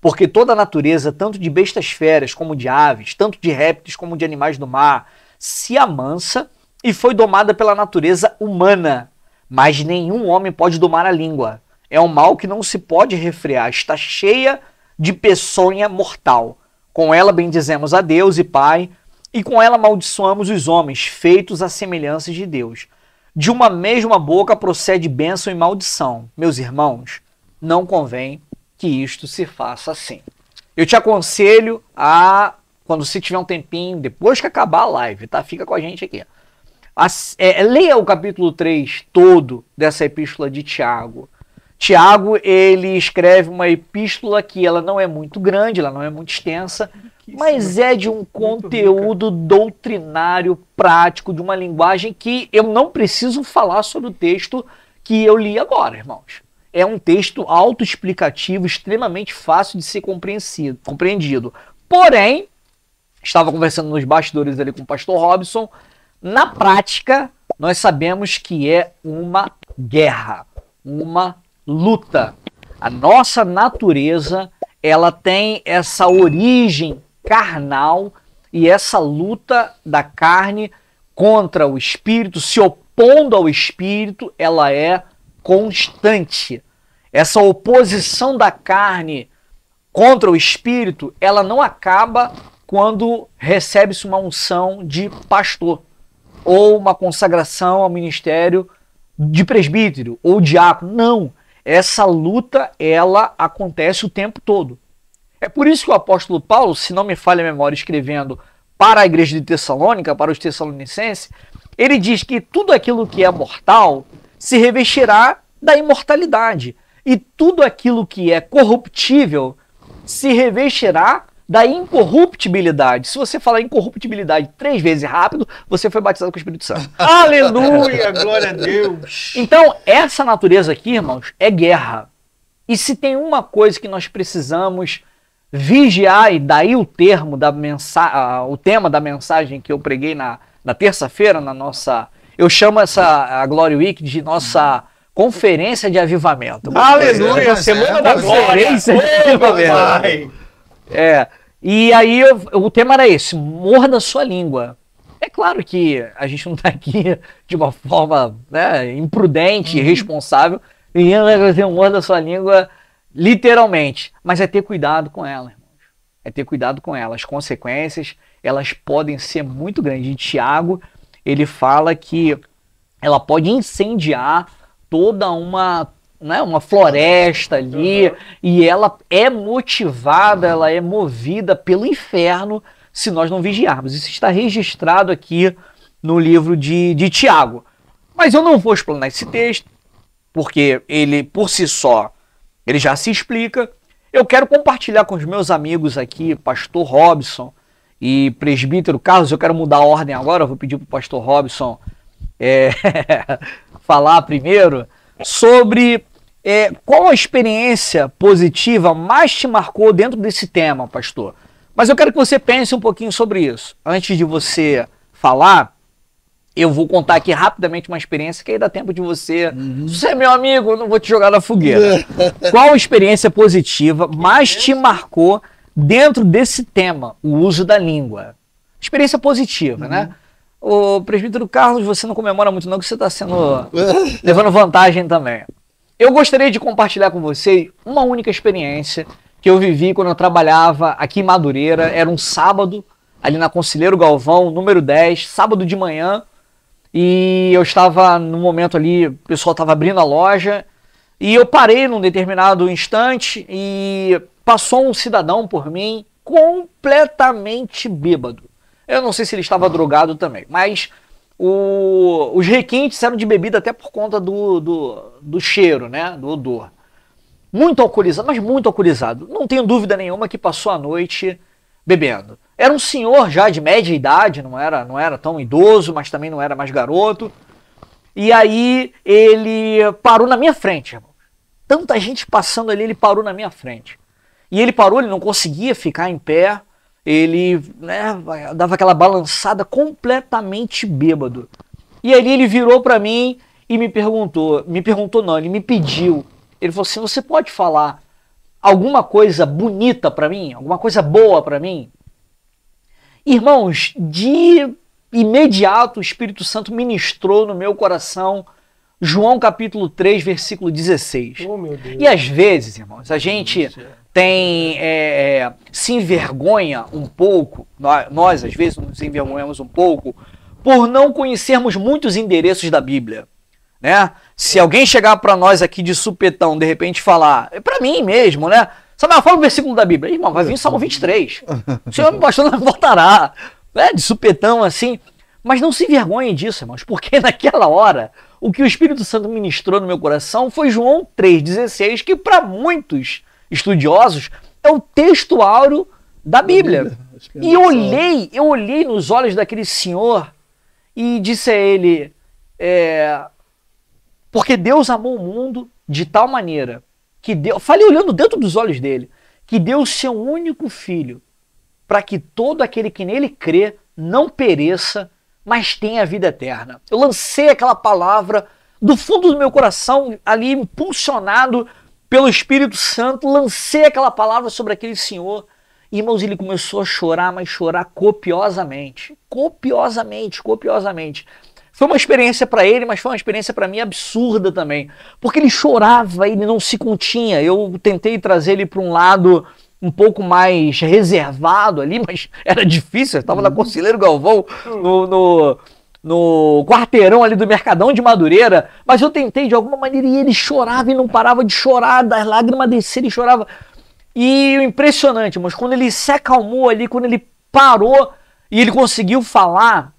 Porque toda a natureza, tanto de bestas feras como de aves, tanto de répteis como de animais do mar, se amansa e foi domada pela natureza humana. Mas nenhum homem pode domar a língua. É um mal que não se pode refrear, está cheia de peçonha mortal. Com ela bendizemos a Deus e Pai, e com ela amaldiçoamos os homens, feitos à semelhança de Deus. De uma mesma boca procede bênção e maldição. Meus irmãos, não convém que isto se faça assim. Eu te aconselho a, quando você tiver um tempinho, depois que acabar a live, tá? Fica com a gente aqui. Leia o capítulo 3 todo dessa epístola de Tiago. Tiago, ele escreve uma epístola que ela não é muito grande, ela não é muito extensa, mas é de um conteúdo doutrinário, prático, de uma linguagem que eu não preciso falar sobre o texto que eu li agora, irmãos. É um texto autoexplicativo, extremamente fácil de ser compreendido. Porém, estava conversando nos bastidores ali com o pastor Robson, na prática, nós sabemos que é uma guerra, uma luta. A nossa natureza, ela tem essa origem carnal e essa luta da carne contra o espírito, se opondo ao espírito, ela é constante. Essa oposição da carne contra o espírito, ela não acaba quando recebe-se uma unção de pastor ou uma consagração ao ministério de presbítero ou diácono. Não. Essa luta, ela acontece o tempo todo. É por isso que o apóstolo Paulo, se não me falha a memória, escrevendo para a igreja de Tessalônica, para os tessalonicenses, ele diz que tudo aquilo que é mortal se revestirá da imortalidade. E tudo aquilo que é corruptível se revestirá da incorruptibilidade. Se você falar incorruptibilidade 3 vezes rápido, você foi batizado com o Espírito Santo. Aleluia, glória a Deus. Então, essa natureza aqui, irmãos, é guerra. E se tem uma coisa que nós precisamos vigiar, e daí o termo da o tema da mensagem que eu preguei na terça-feira, eu chamo a Glory Week de nossa conferência de avivamento. Aleluia, semana da glória. Conferência de avivamento. E aí o tema era esse: morda sua língua. É claro que a gente não está aqui de uma forma, né, imprudente, irresponsável, e morda sua língua literalmente, mas é ter cuidado com ela, irmãos. É ter cuidado com ela. As consequências, elas podem ser muito grandes. E Tiago, ele fala que ela pode incendiar toda uma floresta ali, e ela é motivada, ela é movida pelo inferno se nós não vigiarmos. Isso está registrado aqui no livro de Tiago. Mas eu não vou explanar esse texto, porque ele, por si só, ele já se explica. Eu quero compartilhar com os meus amigos aqui, pastor Robson e presbítero Carlos. Eu quero mudar a ordem agora, eu vou pedir para o pastor Robson falar primeiro sobre qual a experiência positiva mais te marcou dentro desse tema, pastor. Mas eu quero que você pense um pouquinho sobre isso. Antes de você falar, eu vou contar aqui rapidamente uma experiência que aí dá tempo de você... Se você é meu amigo, eu não vou te jogar na fogueira. Qual a experiência positiva mais te marcou dentro desse tema, o uso da língua? Experiência positiva, né? O presbítero Carlos, você não comemora muito não, que você está levando vantagem também. Eu gostaria de compartilhar com você uma única experiência que eu vivi quando eu trabalhava aqui em Madureira. Era um sábado, ali na Conselheiro Galvão, número 10, sábado de manhã, e eu estava no momento ali, o pessoal estava abrindo a loja, e eu parei num determinado instante e passou um cidadão por mim completamente bêbado. Eu não sei se ele estava drogado também, mas os requintes eram de bebida até por conta do cheiro, né, do odor. Muito alcoolizado, mas muito alcoolizado. Não tenho dúvida nenhuma que passou a noite bebendo. Era um senhor já de média idade, não era tão idoso, mas também não era mais garoto. E aí ele parou na minha frente, irmão. Tanta gente passando ali, ele parou na minha frente. E ele parou, ele não conseguia ficar em pé. Ele, né, dava aquela balançada, completamente bêbado. E ali ele virou para mim e me perguntou não, ele me pediu. Ele falou assim: você pode falar alguma coisa bonita para mim? Alguma coisa boa para mim? Irmãos, de imediato o Espírito Santo ministrou no meu coração João capítulo 3, versículo 16. Oh, meu Deus. E às vezes, irmãos, a gente se envergonha um pouco, nós às vezes nos envergonhamos um pouco, por não conhecermos muitos endereços da Bíblia, né? Se alguém chegar para nós aqui de supetão, de repente falar, para mim mesmo, né? Sabe, fala o versículo da Bíblia. Irmão, vai vir Salmo 23. O Senhor me bastou, não voltará. Né? De supetão assim. Mas não se envergonhem disso, irmãos, porque naquela hora, o que o Espírito Santo ministrou no meu coração foi João 3,16, que para muitos estudiosos é o texto áureo da Bíblia. E eu olhei nos olhos daquele senhor e disse a ele, porque Deus amou o mundo de tal maneira que Deus, falei olhando dentro dos olhos dele, que deu o seu único filho para que todo aquele que nele crê não pereça, mas tenha a vida eterna. Eu lancei aquela palavra do fundo do meu coração, ali impulsionado pelo Espírito Santo, lancei aquela palavra sobre aquele senhor. E, irmãos, ele começou a chorar, mas chorar copiosamente. Copiosamente. Foi uma experiência para ele, mas foi uma experiência para mim absurda também. Porque ele chorava, ele não se continha. Eu tentei trazer ele para um lado um pouco mais reservado ali, mas era difícil. Eu estava na Conselheiro Galvão, no quarteirão ali do Mercadão de Madureira, mas eu tentei de alguma maneira e ele chorava e não parava de chorar, das lágrimas descerem e chorava. E o impressionante, mas quando ele se acalmou ali, quando ele parou e ele conseguiu falar,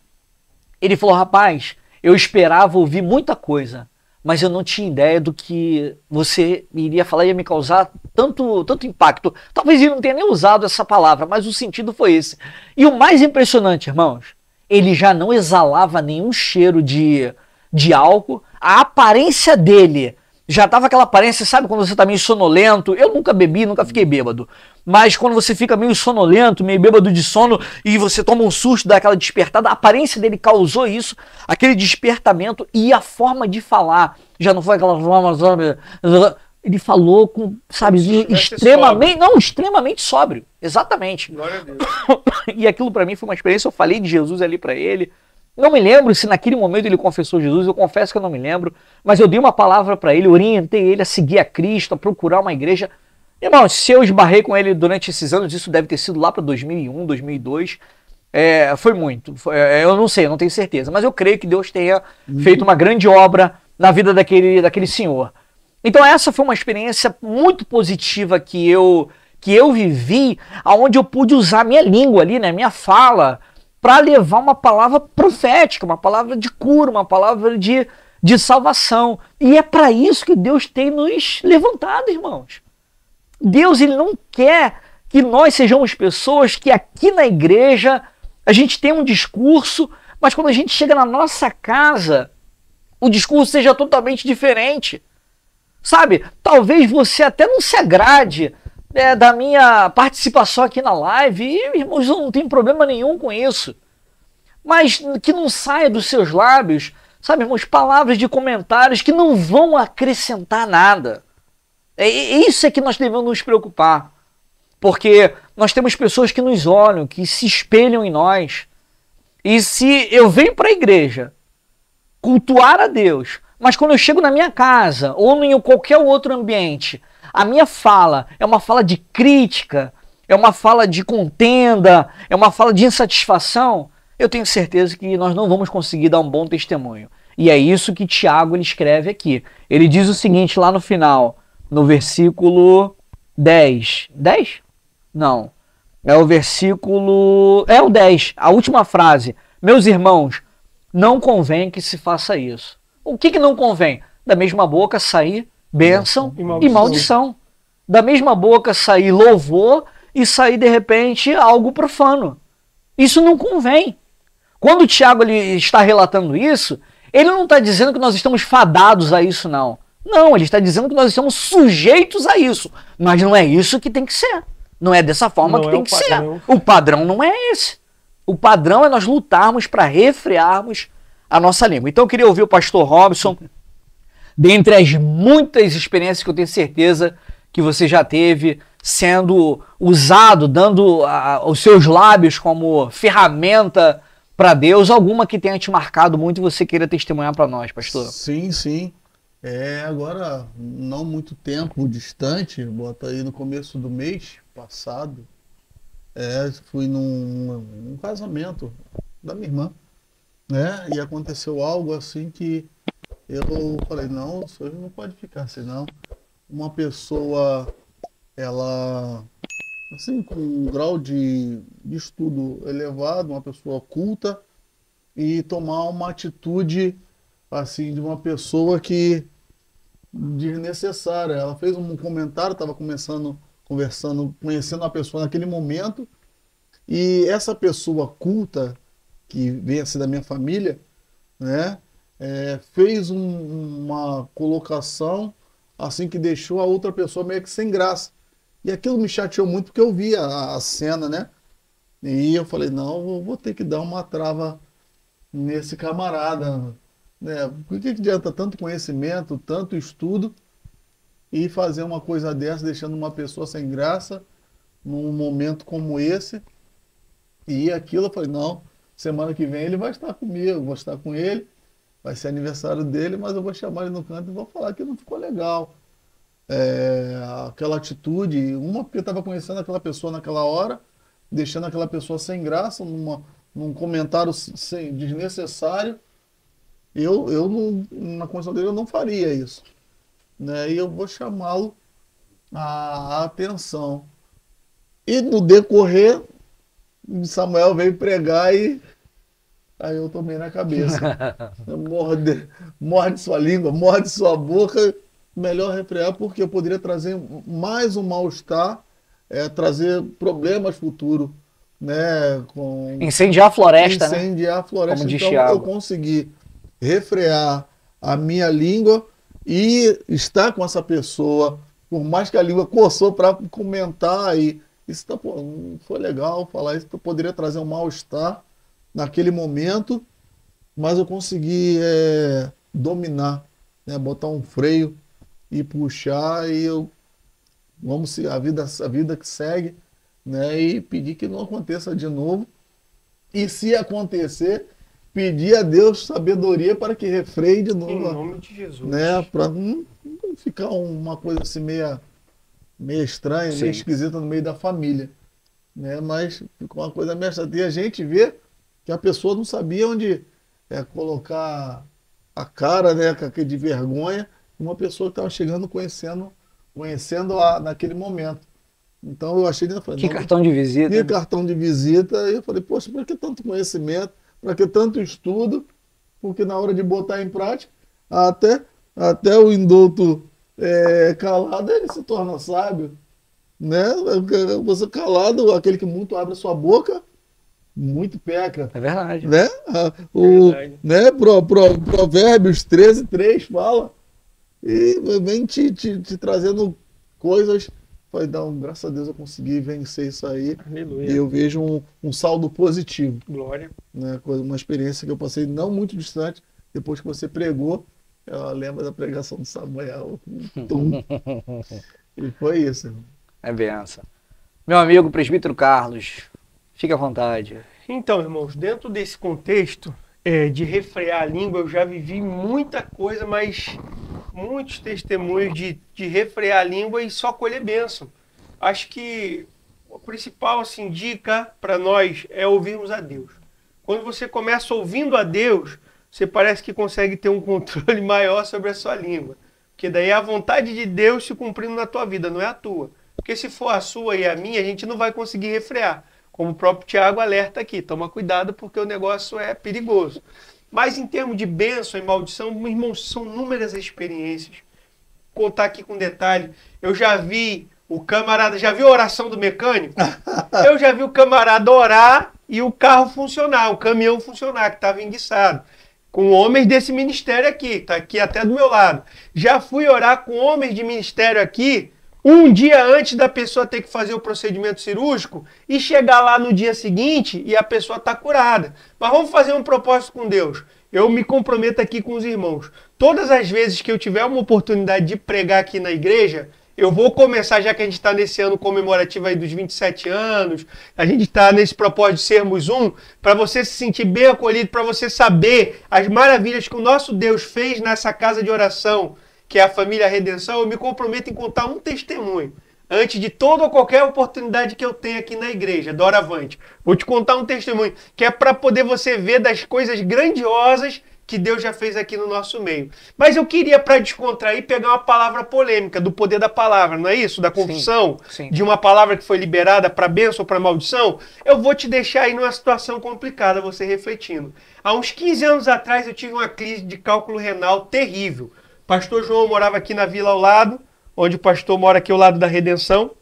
ele falou, rapaz, eu esperava ouvir muita coisa, mas eu não tinha ideia do que você iria falar, ia me causar tanto impacto. Talvez ele não tenha nem usado essa palavra, mas o sentido foi esse. E o mais impressionante, irmãos, ele já não exalava nenhum cheiro de álcool, a aparência dele Já tava aquela aparência, sabe, quando você tá meio sonolento. Eu nunca bebi, nunca fiquei bêbado. Mas quando você fica meio sonolento, meio bêbado de sono, e você toma um susto, dá aquela despertada, a aparência dele causou isso, aquele despertamento, e a forma de falar. Já não foi aquela forma... Ele falou com, sabe, extremamente... Não, extremamente sóbrio. Exatamente. Glória a Deus. E aquilo pra mim foi uma experiência, eu falei de Jesus ali pra ele. Não me lembro se naquele momento ele confessou Jesus, eu confesso que eu não me lembro, mas eu dei uma palavra para ele, orientei ele a seguir a Cristo, a procurar uma igreja. Irmão, se eu esbarrei com ele durante esses anos, isso deve ter sido lá para 2001, 2002, foi muito. Eu não sei, eu não tenho certeza, mas eu creio que Deus tenha feito uma grande obra na vida daquele senhor. Então essa foi uma experiência muito positiva que eu vivi, onde eu pude usar minha língua ali, né, minha fala, para levar uma palavra profética, uma palavra de cura, uma palavra de salvação. E é para isso que Deus tem nos levantado, irmãos. Deus, ele não quer que nós sejamos pessoas que aqui na igreja a gente tem um discurso, mas quando a gente chega na nossa casa, o discurso seja totalmente diferente. Sabe, talvez você até não se agrade da minha participação aqui na live, e, irmãos, eu não tenho problema nenhum com isso. Mas que não saia dos seus lábios, sabe, irmãos, palavras de comentários que não vão acrescentar nada. Isso é que nós devemos nos preocupar. Porque nós temos pessoas que nos olham, que se espelham em nós. E se eu venho para a igreja cultuar a Deus, mas quando eu chego na minha casa ou em qualquer outro ambiente, a minha fala é uma fala de crítica, é uma fala de contenda, é uma fala de insatisfação, eu tenho certeza que nós não vamos conseguir dar um bom testemunho. E é isso que Tiago ele escreve aqui. Ele diz o seguinte lá no final, no versículo 10. 10? Não. É o versículo... É o 10, a última frase. Meus irmãos, não convém que se faça isso. O que não convém? Da mesma boca sair bênção e maldição. Da mesma boca sair louvor e sair, de repente, algo profano. Isso não convém. Quando o Tiago ele está relatando isso, ele não está dizendo que nós estamos fadados a isso, não. Não, ele está dizendo que nós estamos sujeitos a isso. Mas não é isso que tem que ser. Não é dessa forma que tem que ser. O padrão não é esse. O padrão é nós lutarmos para refrearmos a nossa língua. Então eu queria ouvir o pastor Robson, dentre as muitas experiências que eu tenho certeza que você já teve, sendo usado, dando os seus lábios como ferramenta para Deus, alguma que tenha te marcado muito e você queira testemunhar para nós, pastor? Sim, sim. Agora, não muito tempo distante, bota aí no começo do mês passado, fui num casamento da minha irmã, né? E aconteceu algo assim que eu falei, não, isso não pode ficar, senão uma pessoa, ela, assim, com um grau de estudo elevado, uma pessoa culta, e tomar uma atitude, assim, de uma pessoa que desnecessária. Ela fez um comentário, estava conversando, conhecendo a pessoa naquele momento, e essa pessoa culta, que vem assim da minha família, né, fez uma colocação assim que deixou a outra pessoa meio que sem graça. E aquilo me chateou muito porque eu vi a cena, né? E eu falei, não, eu vou ter que dar uma trava nesse camarada, né? Por que adianta tanto conhecimento, tanto estudo e fazer uma coisa dessa, deixando uma pessoa sem graça num momento como esse? E aquilo eu falei, não, semana que vem ele vai estar comigo, eu vou estar com ele, vai ser aniversário dele, mas eu vou chamar ele no canto e vou falar que não ficou legal. Aquela atitude, porque eu estava conhecendo aquela pessoa naquela hora, deixando aquela pessoa sem graça, num comentário desnecessário. Eu não, na condição dele, eu não faria isso, né? E eu vou chamá-lo a atenção. E no decorrer, Samuel veio pregar e aí eu tomei na cabeça. Morde sua língua, morde sua boca, melhor refrear, porque eu poderia trazer mais um mal-estar, trazer problemas futuros, né? Incendiar a floresta, Incendiar a floresta. Como diz então Thiago. eu consegui refrear a minha língua e estar com essa pessoa, por mais que a língua coçou para comentar, e isso tá, pô, não foi legal falar isso, poderia trazer um mal-estar naquele momento, mas eu consegui dominar, né, botar um freio e puxar, e vamos se a vida que segue, né, e pedir que não aconteça de novo. E se acontecer, pedir a Deus sabedoria para que refreie de novo. Em nome de Jesus. Né, para não ficar uma coisa assim meio estranha, Sim. meio esquisita no meio da família. Né, mas ficou uma coisa meio chata. E a gente vê que a pessoa não sabia onde colocar a cara, né, de vergonha, uma pessoa que estava chegando, conhecendo naquele momento. Então eu achei, né, falei, Que não, cartão de visita. e né? cartão de visita, e eu falei, poxa, para que tanto conhecimento, para que tanto estudo, porque na hora de botar em prática, até o indulto calado, ele se torna sábio, né? Você calado, aquele que muito abre a sua boca, muito peca, É verdade. né? Verdade. Né? Provérbios 13:3 fala, e vem te trazendo coisas. Falei, não, graças a Deus eu consegui vencer isso aí. Aleluia. E eu vejo um saldo positivo, Glória. né? Uma experiência que eu passei não muito distante, depois que você pregou, eu lembro da pregação do Samuel. Tum. E foi isso, irmão. É benção. Meu amigo presbítero Carlos, fique à vontade. Então, irmãos, dentro desse contexto de refrear a língua, eu já vivi muita coisa, mas muitos testemunhos de refrear a língua e só colher bênção. Acho que a principal assim, dica para nós é ouvirmos a Deus. Quando você começa ouvindo a Deus, você parece que consegue ter um controle maior sobre a sua língua. Porque daí é a vontade de Deus se cumprindo na tua vida, não é a tua. Porque se for a sua e a minha, a gente não vai conseguir refrear. Como o próprio Tiago alerta aqui, toma cuidado porque o negócio é perigoso. Mas em termos de bênção e maldição, irmãos, são inúmeras experiências. Vou contar aqui com detalhe. Eu já vi o camarada, já viu a oração do mecânico? Eu já vi o camarada orar e o carro funcionar, o caminhão funcionar, que estava enguiçado. Com homens desse ministério aqui, tá aqui até do meu lado. Já fui orar com homens de ministério aqui, um dia antes da pessoa ter que fazer o procedimento cirúrgico e chegar lá no dia seguinte e a pessoa está curada. Mas vamos fazer um propósito com Deus. Eu me comprometo aqui com os irmãos. Todas as vezes que eu tiver uma oportunidade de pregar aqui na igreja, eu vou começar, já que a gente está nesse ano comemorativo aí dos 27 anos, a gente está nesse propósito de sermos um, para você se sentir bem acolhido, para você saber as maravilhas que o nosso Deus fez nessa casa de oração, que é a família Redenção, eu me comprometo em contar um testemunho. Antes de toda ou qualquer oportunidade que eu tenha aqui na igreja, doravante. Vou te contar um testemunho, que é para poder você ver das coisas grandiosas que Deus já fez aqui no nosso meio. Mas eu queria, para descontrair, pegar uma palavra polêmica, do poder da palavra, não é isso? Da confissão, sim. de uma palavra que foi liberada para bênção ou para maldição. Eu vou te deixar aí numa situação complicada, você refletindo. Há uns 15 anos atrás eu tive uma crise de cálculo renal terrível. Pastor João morava aqui na vila ao lado, onde o pastor mora aqui ao lado da Redenção.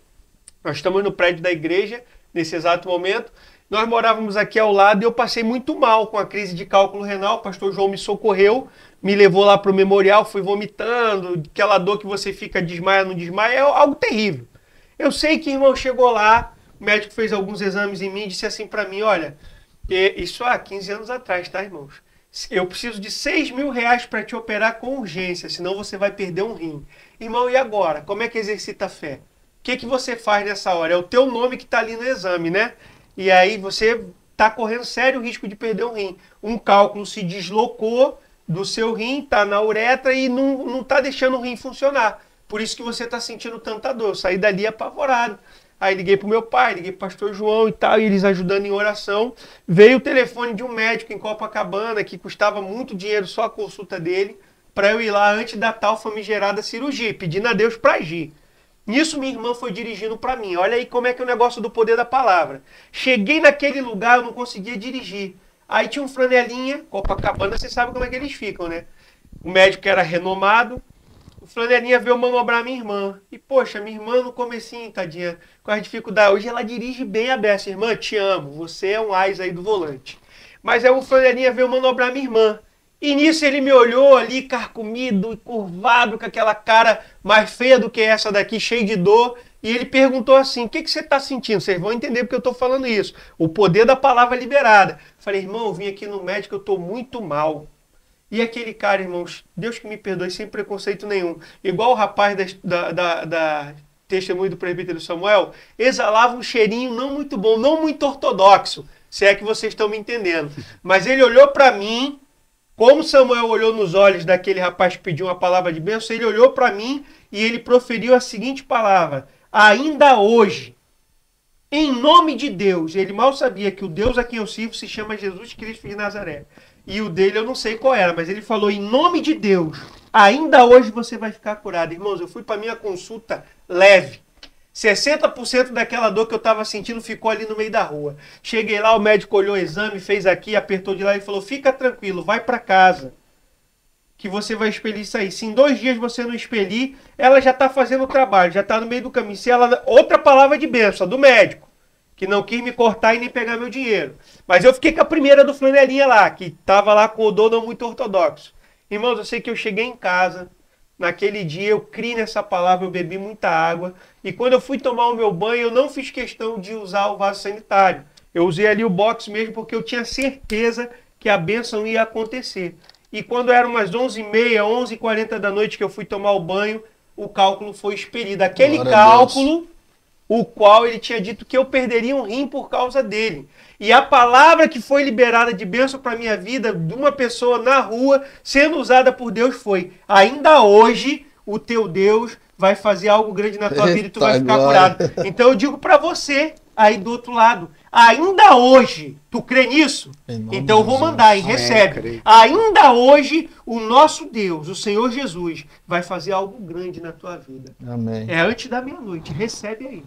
Nós estamos no prédio da igreja, nesse exato momento. Nós morávamos aqui ao lado e eu passei muito mal com a crise de cálculo renal. O pastor João me socorreu, me levou lá para o memorial, fui vomitando, aquela dor que você fica desmaia, não desmaia, é algo terrível. Eu sei que o irmão chegou lá, o médico fez alguns exames em mim e disse assim para mim, olha, isso há 15 anos atrás, tá, irmãos? Eu preciso de 6 mil reais para te operar com urgência, senão você vai perder um rim. Irmão, e agora? Como é que exercita a fé? O que você faz nessa hora? É o teu nome que está ali no exame, né? E aí você está correndo sério risco de perder um rim. Um cálculo se deslocou do seu rim, está na uretra e não está deixando o rim funcionar. Por isso que você está sentindo tanta dor. Eu saí dali apavorado. Aí liguei para o meu pai, liguei para o pastor João e tal, e eles ajudando em oração. Veio o telefone de um médico em Copacabana, que custava muito dinheiro só a consulta dele, para eu ir lá antes da tal famigerada cirurgia, pedindo a Deus para agir. Nisso minha irmã foi dirigindo para mim. Olha aí como é que é o negócio do poder da palavra. Cheguei naquele lugar, eu não conseguia dirigir. Aí tinha um flanelinha, Copacabana, você sabe como é que eles ficam, né? O médico era renomado. O flanelinha veio manobrar minha irmã. E, poxa, minha irmã no comecinho, tadinha, com as dificuldades. Hoje ela dirige bem a beça. Irmã, te amo. Você é um ás aí do volante. Mas aí o flanelinha veio manobrar minha irmã. E nisso ele me olhou ali, carcomido e curvado, com aquela cara mais feia do que essa daqui, cheio de dor. E ele perguntou assim, o que você está sentindo? Vocês vão entender porque eu estou falando isso. O poder da palavra liberada. Falei, irmão, eu vim aqui no médico, eu estou muito mal. E aquele cara, irmãos, Deus que me perdoe, sem preconceito nenhum. Igual o rapaz da testemunho do presbítero Samuel, exalava um cheirinho não muito bom, não muito ortodoxo, se é que vocês estão me entendendo. Mas ele olhou para mim, como Samuel olhou nos olhos daquele rapaz que pediu uma palavra de bênção, ele olhou para mim e ele proferiu a seguinte palavra: ainda hoje, em nome de Deus. Ele mal sabia que o Deus a quem eu sirvo se chama Jesus Cristo de Nazaré. E o dele eu não sei qual era, mas ele falou, em nome de Deus, ainda hoje você vai ficar curado. Irmãos, eu fui para minha consulta leve. 60% daquela dor que eu estava sentindo ficou ali no meio da rua. Cheguei lá, o médico olhou o exame, fez aqui, apertou de lá e falou, fica tranquilo, vai para casa, que você vai expelir isso aí. Se em 2 dias você não expelir, ela já está fazendo o trabalho, já está no meio do caminho. Se ela, outra palavra de bênção, do médico, que não quis me cortar e nem pegar meu dinheiro. Mas eu fiquei com a primeira do flanelinha lá, que estava lá com o odor não muito ortodoxo. Irmãos, eu sei que eu cheguei em casa, naquele dia eu criei nessa palavra, eu bebi muita água, e quando eu fui tomar o meu banho, eu não fiz questão de usar o vaso sanitário. Eu usei ali o box mesmo, porque eu tinha certeza que a bênção ia acontecer. E quando eram umas 11h30, 11h40 da noite que eu fui tomar o banho, o cálculo foi expelido. Aquele cálculo, o qual ele tinha dito que eu perderia um rim por causa dele. E a palavra que foi liberada de bênção para a minha vida, de uma pessoa na rua, sendo usada por Deus, foi: ainda hoje o teu Deus vai fazer algo grande na tua vida e tu vai ficar curado. Então eu digo para você, aí do outro lado, ainda hoje, tu crê nisso? Então eu vou mandar e recebe. Ainda hoje, o nosso Deus, o Senhor Jesus, vai fazer algo grande na tua vida. Amém. É antes da meia-noite, recebe aí.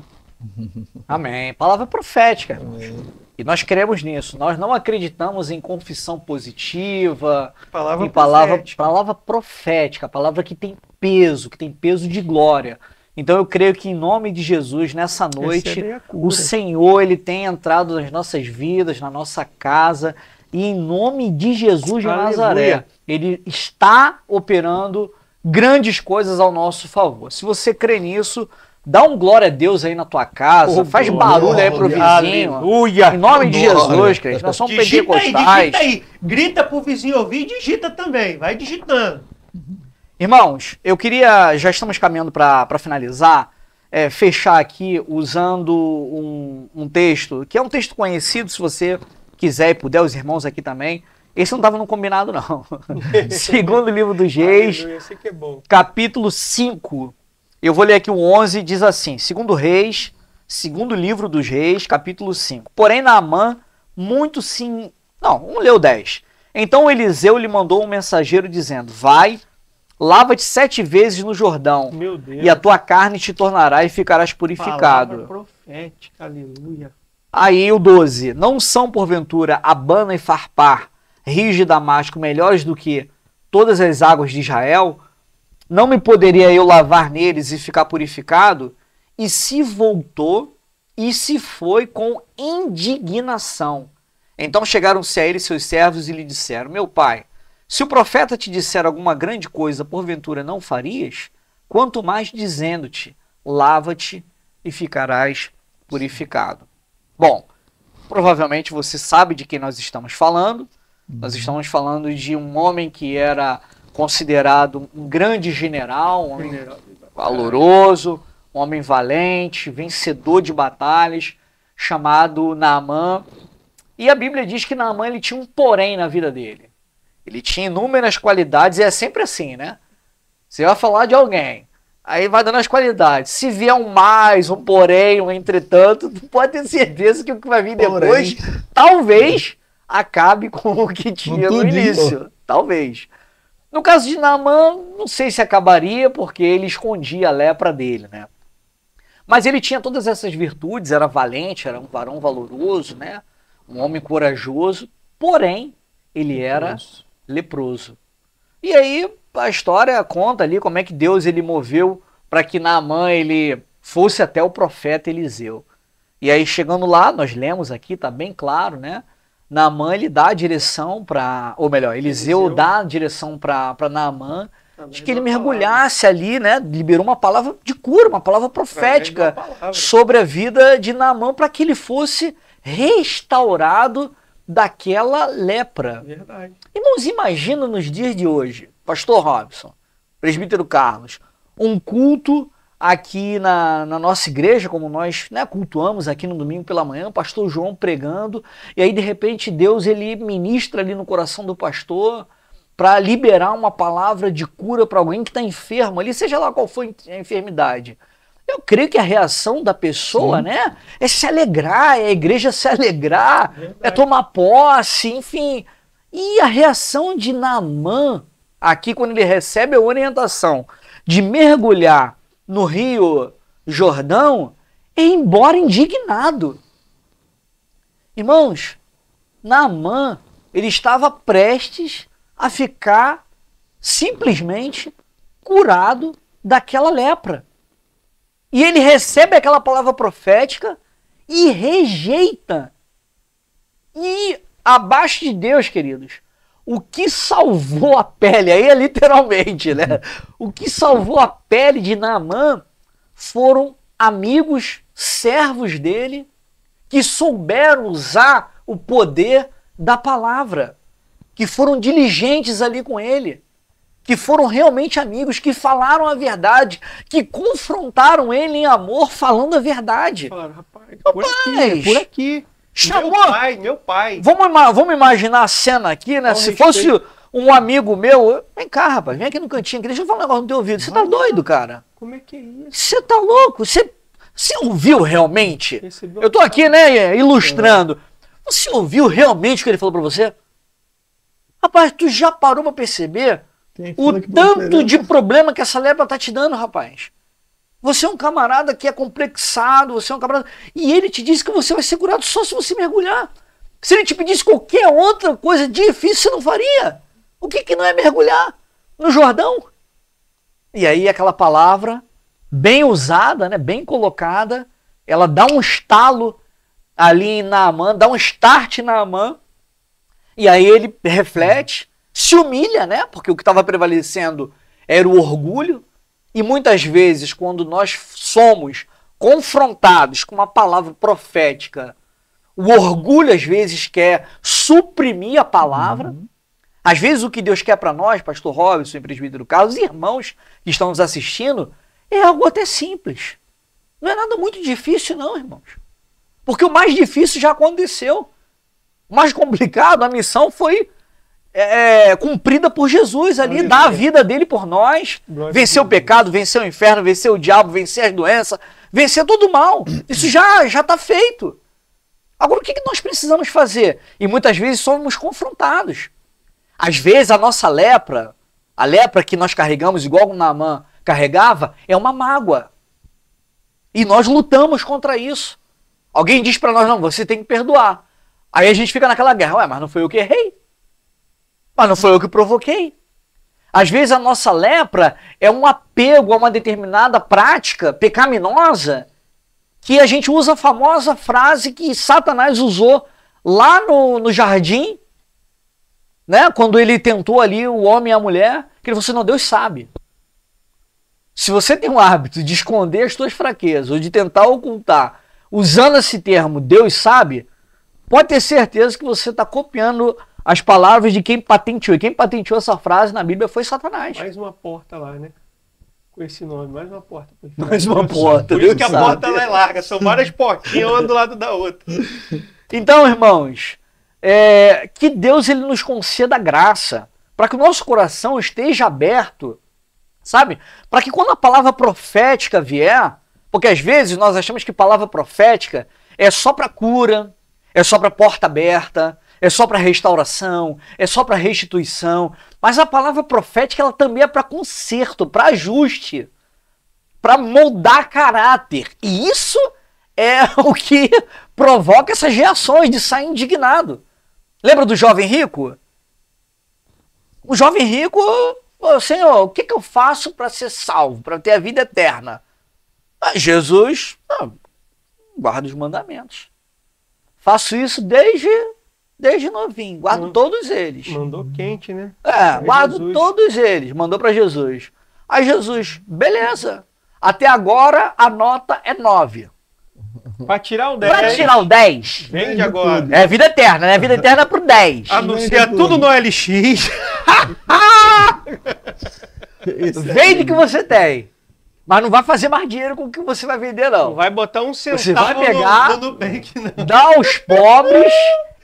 Amém. Palavra profética. Amém. E nós cremos nisso. Nós não acreditamos em confissão positiva, Palavra em palavra profética. palavra que tem peso de glória. Então eu creio que em nome de Jesus, nessa noite, o Senhor ele tem entrado nas nossas vidas, na nossa casa, e em nome de Jesus de Nazaré, ele está operando grandes coisas ao nosso favor. Se você crê nisso, dá um glória a Deus aí na tua casa, faz barulho aí pro vizinho. Aleluia. Em nome de Jesus, crente, nós somos pentecostais. Digita aí, grita pro vizinho ouvir e digita também, vai digitando. Irmãos, eu queria, já estamos caminhando para finalizar, fechar aqui usando um texto, que é um texto conhecido, se você quiser e puder, os irmãos aqui também. Esse não estava no combinado, não. Segundo livro dos Reis, capítulo 5. Eu vou ler aqui o 11, diz assim, segundo livro dos Reis, capítulo 5. Porém, Naamã, vamos ler o 10. Então Eliseu lhe mandou um mensageiro dizendo, vai, lava-te 7 vezes no Jordão, meu Deus, e a tua carne te tornará e ficarás purificado. Palavra profética, aleluia. Aí o 12, não são porventura Abana e Farpar, rios de Damasco, melhores do que todas as águas de Israel? Não me poderia eu lavar neles e ficar purificado? E se voltou e se foi com indignação. Então chegaram-se a ele seus servos e lhe disseram, meu pai, se o profeta te disser alguma grande coisa, porventura não farias? Quanto mais dizendo-te, lava-te e ficarás purificado. Bom, provavelmente você sabe de quem nós estamos falando. Nós estamos falando de um homem que era considerado um grande general, um homem valoroso, um homem valente, vencedor de batalhas, chamado Naamã. E a Bíblia diz que Naamã ele tinha um porém na vida dele. Ele tinha inúmeras qualidades, e é sempre assim, né? Você vai falar de alguém, aí vai dando as qualidades. Se vier um mais, um porém, um entretanto, tu pode ter certeza que o que vai vir depois, talvez, acabe com o que tinha no início. Talvez. No caso de Naamã, não sei se acabaria, porque ele escondia a lepra dele, né? Mas ele tinha todas essas virtudes, era valente, era um varão valoroso, né? Um homem corajoso, porém, ele era leproso. E aí a história conta ali como é que Deus ele moveu para que Naamã ele fosse até o profeta Eliseu. E aí chegando lá, nós lemos aqui, tá bem claro, né? Naamã, ele dá a direção para, ou melhor, Eliseu dá a direção para Naamã, de que ele mergulhasse ali, né? Liberou uma palavra de cura, uma palavra profética sobre a vida de Naamã, para que ele fosse restaurado daquela lepra. Verdade. Irmãos, imagina nos dias de hoje, Pastor Robson, Presbítero Carlos, um culto aqui na nossa igreja, como nós, né, cultuamos aqui no domingo pela manhã, o pastor João pregando, e aí de repente Deus ele ministra ali no coração do pastor para liberar uma palavra de cura para alguém que está enfermo ali, seja lá qual for a enfermidade. Eu creio que a reação da pessoa, né, é se alegrar, é a igreja se alegrar, é tomar posse, enfim. E a reação de Naamã, aqui quando ele recebe a orientação de mergulhar no Rio Jordão, é ir embora indignado. Irmãos, Naamã, ele estava prestes a ficar simplesmente curado daquela lepra. E ele recebe aquela palavra profética e rejeita. E abaixo de Deus, queridos, o que salvou a pele, aí é literalmente, né? O que salvou a pele de Naamã foram amigos, servos dele, que souberam usar o poder da palavra, que foram diligentes ali com ele, que foram realmente amigos, que falaram a verdade, que confrontaram ele em amor falando a verdade. Falaram, rapaz, por aqui. Chamou. Meu pai. Vamos imaginar a cena aqui, né? Se fosse um amigo meu, vem cá, rapaz, vem aqui no cantinho aqui, deixa eu falar um negócio no teu ouvido. Você tá doido, cara? Como é que é isso? Você tá louco? Você ouviu realmente? Eu tô aqui, né, ilustrando. Você ouviu realmente o que ele falou pra você? Rapaz, tu já parou pra perceber o tanto de problema que essa lepra tá te dando, rapaz? Você é um camarada que é complexado, você é um camarada... E ele te disse que você vai ser curado só se você mergulhar. Se ele te pedisse qualquer outra coisa difícil, você não faria. O que não é mergulhar no Jordão? E aí aquela palavra, bem usada, né, bem colocada, ela dá um estalo ali em Naamã, dá um start em Naamã, e aí ele reflete, se humilha, né, porque o que estava prevalecendo era o orgulho. E muitas vezes, quando nós somos confrontados com uma palavra profética, o orgulho às vezes quer suprimir a palavra. Às vezes o que Deus quer para nós, pastor Robson e presbítero Carlos, irmãos que estão nos assistindo, é algo até simples. Não é nada muito difícil não, irmãos. Porque o mais difícil já aconteceu. O mais complicado, a missão foi cumprida por Jesus ali, dar a vida dele por nós, vencer o pecado, vencer o inferno, vencer o diabo, vencer as doenças, vencer todo o mal. Isso já está feito. Agora o que nós precisamos fazer? E muitas vezes somos confrontados. Às vezes a nossa lepra, a lepra que nós carregamos, igual o Naamã carregava, é uma mágoa. E nós lutamos contra isso. Alguém diz para nós, não, você tem que perdoar. Aí a gente fica naquela guerra, ué, mas não foi eu que errei. Mas não foi eu que provoquei. Às vezes a nossa lepra é um apego a uma determinada prática pecaminosa que a gente usa a famosa frase que Satanás usou lá no jardim, né? Quando ele tentou ali o homem e a mulher, que ele falou assim, não, Deus sabe. Se você tem o hábito de esconder as suas fraquezas ou de tentar ocultar, usando esse termo, Deus sabe, pode ter certeza que você está copiando as palavras de quem patenteou. E quem patenteou essa frase na Bíblia foi Satanás. Mais uma porta lá, né? Com esse nome, mais uma porta. Mais uma porta. Por isso que a porta ela é larga. São várias portinhas, uma do lado da outra. Então, irmãos, que Deus ele nos conceda graça para que o nosso coração esteja aberto, sabe? Para que quando a palavra profética vier, porque às vezes nós achamos que palavra profética é só para cura, é só para porta aberta, é só para restauração, é só para restituição. Mas a palavra profética ela também é para conserto, para ajuste, para moldar caráter. E isso é o que provoca essas reações de sair indignado. Lembra do jovem rico? O jovem rico, Senhor, o que eu faço para ser salvo, para ter a vida eterna? Jesus, guarda os mandamentos. Faço isso desde Desde novinho. Guardo todos eles. Mandou quente, né? Guardo Jesus. todos eles. Mandou para Jesus. Aí Jesus, beleza. Até agora a nota é 9. Pra tirar o 10. Para tirar o 10. Vende agora. É vida eterna, né? Vida eterna pro 10. Anuncia tudo no LX. Vende o que você tem. Mas não vai fazer mais dinheiro com o que você vai vender, não. Não vai botar um centavo Você vai pegar, no Nubank, não. dá aos pobres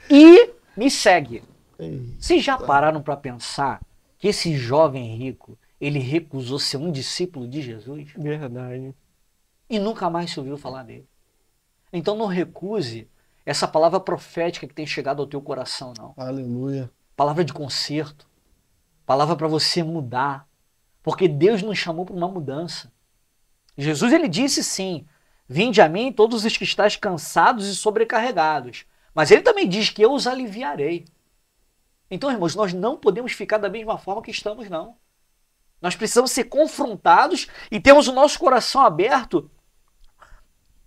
e me segue. Vocês já pararam para pensar que esse jovem rico, ele recusou ser um discípulo de Jesus? Verdade. E nunca mais se ouviu falar dele. Então não recuse essa palavra profética que tem chegado ao teu coração, não. Aleluia. Palavra de conserto. Palavra para você mudar. Porque Deus nos chamou para uma mudança. Jesus, ele disse sim, vinde a mim todos os que estáis cansados e sobrecarregados. Mas ele também diz que eu os aliviarei. Então, irmãos, nós não podemos ficar da mesma forma que estamos, não. Nós precisamos ser confrontados e termos o nosso coração aberto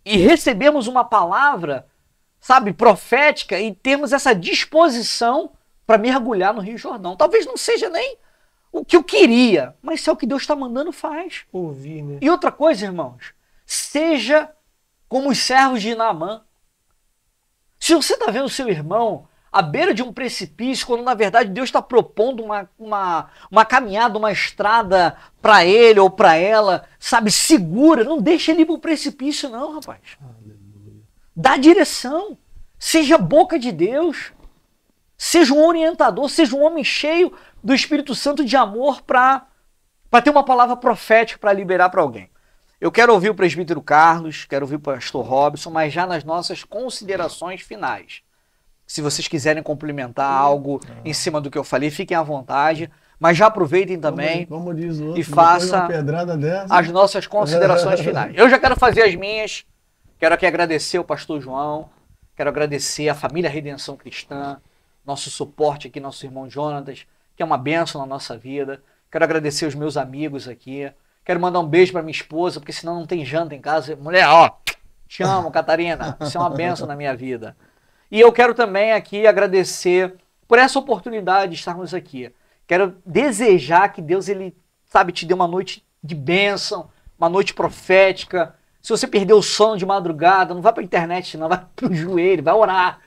e recebermos uma palavra, sabe, profética e termos essa disposição para mergulhar no Rio Jordão. Talvez não seja nem o que eu queria, mas se é o que Deus está mandando, faz. Ouvir, né? E outra coisa, irmãos, seja como os servos de Naamã. Se você está vendo o seu irmão à beira de um precipício, quando na verdade Deus está propondo uma caminhada, uma estrada para ele ou para ela, sabe, segura, não deixa ele ir para o precipício não, rapaz. Aleluia. Dá direção, seja boca de Deus, seja um orientador, seja um homem cheio do Espírito Santo de amor para ter uma palavra profética para liberar para alguém. Eu quero ouvir o presbítero Carlos, quero ouvir o pastor Robson, mas já nas nossas considerações finais. Se vocês quiserem complementar algo em cima do que eu falei, fiquem à vontade, mas já aproveitem também como diz o outro, e faça uma pedrada dessa. as nossas considerações finais. Eu já quero fazer as minhas, quero aqui agradecer o pastor João, quero agradecer a família Redenção Cristã, nosso suporte aqui, nosso irmão Jonatas, que é uma bênção na nossa vida. Quero agradecer os meus amigos aqui. Quero mandar um beijo para minha esposa, porque senão não tem janta em casa. Mulher, ó, te amo, Catarina. Você é uma bênção na minha vida. E eu quero também aqui agradecer por essa oportunidade de estarmos aqui. Quero desejar que Deus, ele, sabe, te dê uma noite de bênção, uma noite profética. Se você perdeu o sono de madrugada, não vai para a internet, não, vai para o joelho, vai orar.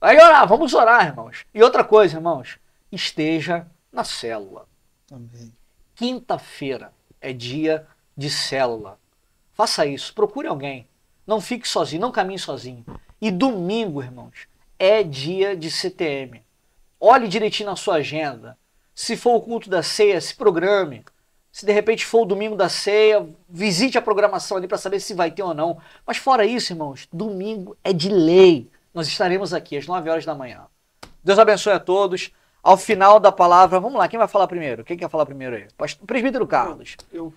Vai orar, vamos orar, irmãos. E outra coisa, irmãos, esteja na célula. Amém. Quinta-feira é dia de célula. Faça isso, procure alguém. Não fique sozinho, não caminhe sozinho. E domingo, irmãos, é dia de CTM. Olhe direitinho na sua agenda. Se for o culto da ceia, se programe. Se de repente for o domingo da ceia, visite a programação ali para saber se vai ter ou não. Mas fora isso, irmãos, domingo é de lei. Nós estaremos aqui às 9 horas da manhã. Deus abençoe a todos. Ao final da palavra, vamos lá, quem vai falar primeiro? Quem quer falar primeiro aí? O presbítero Carlos. O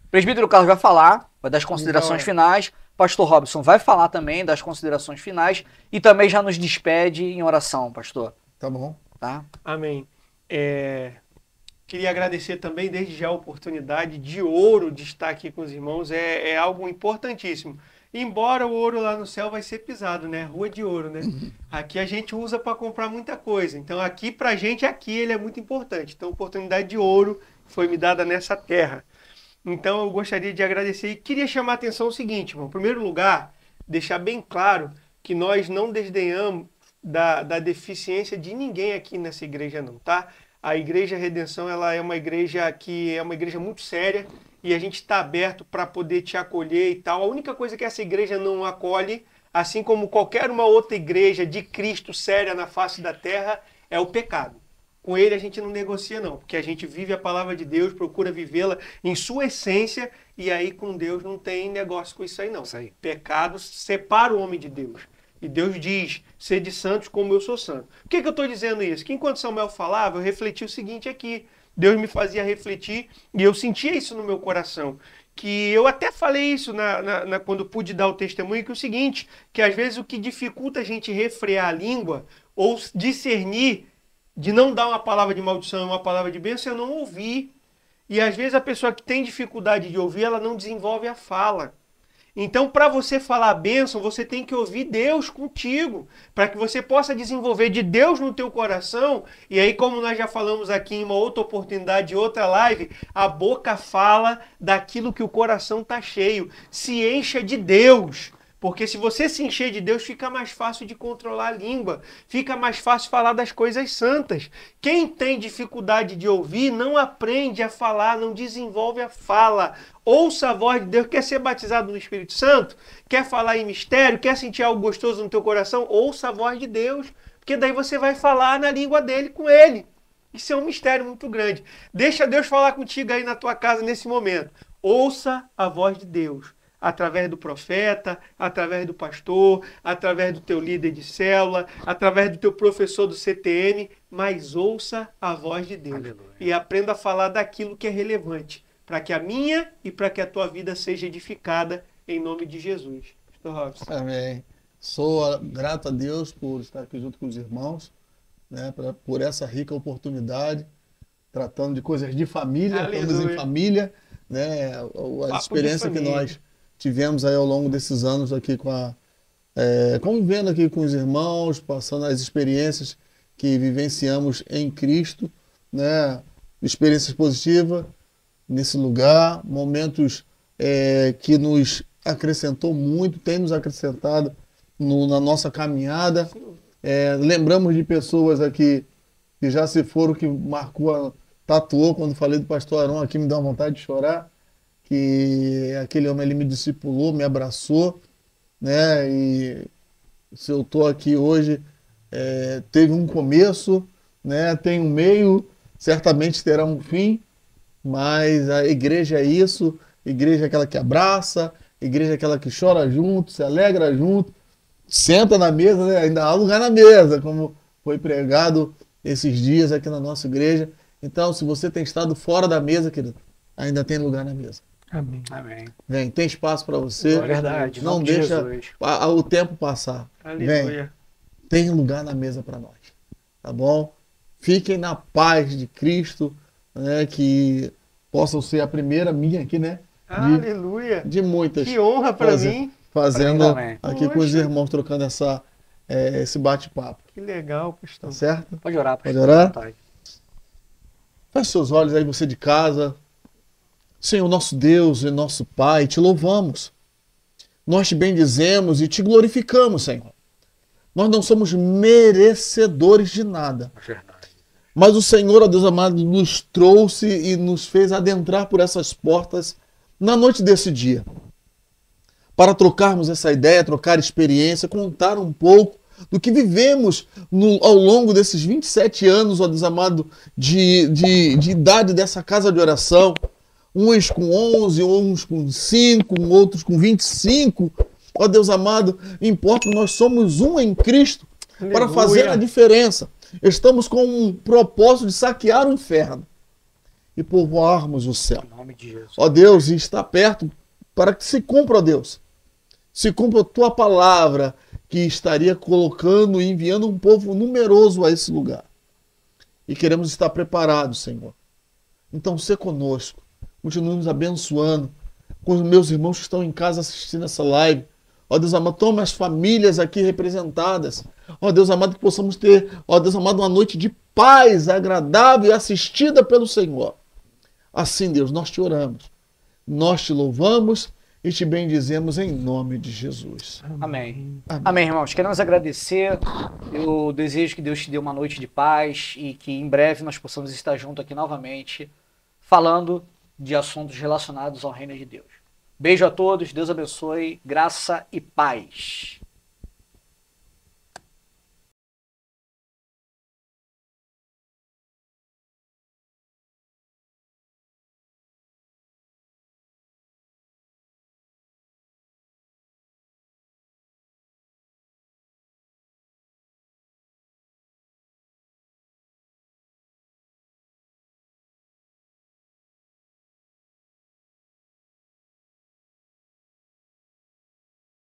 presbítero Carlos vai falar, vai dar as considerações finais. Pastor Robson vai falar também das considerações finais e também já nos despede em oração, pastor. Tá bom. Tá? Amém. Queria agradecer também desde já a oportunidade de ouro de estar aqui com os irmãos. É algo importantíssimo. Embora o ouro lá no céu vai ser pisado, né? Rua de ouro, né? Aqui a gente usa para comprar muita coisa. Então aqui pra gente, aqui ele é muito importante. Então a oportunidade de ouro foi me dada nessa terra. Então eu gostaria de agradecer e queria chamar a atenção o seguinte, irmão. Em primeiro lugar, deixar bem claro que nós não desdenhamos da deficiência de ninguém aqui nessa igreja não, tá? A Igreja Redenção, ela é uma igreja que é uma igreja muito séria e a gente está aberto para poder te acolher e tal. A única coisa que essa igreja não acolhe, assim como qualquer uma outra igreja de Cristo séria na face da terra, é o pecado. Com ele a gente não negocia não, porque a gente vive a palavra de Deus, procura vivê-la em sua essência e aí com Deus não tem negócio com isso aí não. Isso aí. Pecado separa o homem de Deus. E Deus diz, sede santos como eu sou santo. Por que eu estou dizendo isso? Que enquanto Samuel falava, eu refleti o seguinte aqui. Deus me fazia refletir e eu sentia isso no meu coração. Que eu até falei isso quando pude dar o testemunho, que é o seguinte, que às vezes o que dificulta a gente refrear a língua ou discernir de não dar uma palavra de maldição e uma palavra de bênção, eu não ouvir. E às vezes a pessoa que tem dificuldade de ouvir, ela não desenvolve a fala. Então, para você falar a bênção, você tem que ouvir Deus contigo, para que você possa desenvolver de Deus no teu coração. E aí, como nós já falamos aqui em uma outra oportunidade, outra live, a boca fala daquilo que o coração está cheio. Se encha de Deus. Porque se você se encher de Deus, fica mais fácil de controlar a língua, fica mais fácil falar das coisas santas. Quem tem dificuldade de ouvir, não aprende a falar, não desenvolve a fala. Ouça a voz de Deus. Quer ser batizado no Espírito Santo? Quer falar em mistério? Quer sentir algo gostoso no teu coração? Ouça a voz de Deus, porque daí você vai falar na língua dele com ele. Isso é um mistério muito grande. Deixa Deus falar contigo aí na tua casa nesse momento. Ouça a voz de Deus. Através do profeta, através do pastor, através do teu líder de célula, através do teu professor do CTN, mas ouça a voz de Deus. Aleluia. E aprenda a falar daquilo que é relevante, para que a minha e para que a tua vida seja edificada em nome de Jesus. Pastor Robson. Amém. Sou grato a Deus por estar aqui junto com os irmãos, né, por essa rica oportunidade, tratando de coisas de família, Aleluia. estamos em família, né, a experiência que nós tivemos aí ao longo desses anos aqui convivendo aqui com os irmãos, passando as experiências que vivenciamos em Cristo, né? Experiências positivas nesse lugar, momentos que nos acrescentou muito, tem nos acrescentado na nossa caminhada. Lembramos de pessoas aqui que já se foram, que marcou, tatuou, quando falei do pastor Arão aqui, me dá uma vontade de chorar, que aquele homem, ele me discipulou, me abraçou, né? E se eu estou aqui hoje, teve um começo, né? Tem um meio, certamente terá um fim, mas a igreja é isso, a igreja é aquela que abraça, a igreja é aquela que chora junto, se alegra junto, senta na mesa, né? Ainda há lugar na mesa, como foi pregado esses dias aqui na nossa igreja. Então, se você tem estado fora da mesa, querido, ainda tem lugar na mesa. Amém. Amém. Vem, tem espaço para você. É verdade. Não deixa o tempo passar. Aleluia. Vem, tem lugar na mesa para nós. Tá bom? Fiquem na paz de Cristo, né? Que possam ser a primeira minha aqui, né? Aleluia. De muitas. Que honra para mim. Fazendo pra mim aqui com os irmãos, trocando esse bate-papo. Que legal, pastor. Tá certo? Pode orar, pastor. Pode orar? Feche seus olhos aí, você de casa. Senhor, nosso Deus e nosso Pai, te louvamos. Nós te bendizemos e te glorificamos, Senhor. Nós não somos merecedores de nada. Mas o Senhor, ó Deus amado, nos trouxe e nos fez adentrar por essas portas na noite desse dia. Para trocarmos essa ideia, trocar experiência, contar um pouco do que vivemos ao longo desses 27 anos, ó Deus amado, de idade dessa casa de oração. Uns com 11, uns com 5, outros com 25. Ó Deus amado, importa que nós somos um em Cristo. Aleluia. Para fazer a diferença. Estamos com um propósito de saquear o inferno e povoarmos o céu. Em nome de Jesus. Ó Deus, e está perto para que se cumpra, ó Deus. Se cumpra a tua palavra, que estaria colocando e enviando um povo numeroso a esse lugar. E queremos estar preparados, Senhor. Então, se conosco. Continue nos abençoando com os meus irmãos que estão em casa assistindo essa live. Ó Deus amado, toma as famílias aqui representadas. Ó Deus amado, que possamos ter, ó Deus amado, uma noite de paz agradável e assistida pelo Senhor. Assim, Deus, nós te oramos. Nós te louvamos e te bendizemos em nome de Jesus. Amém. Amém, irmãos. Queremos agradecer. Eu desejo que Deus te dê uma noite de paz e que em breve nós possamos estar juntos aqui novamente, falando de assuntos relacionados ao reino de Deus. Beijo a todos, Deus abençoe, graça e paz.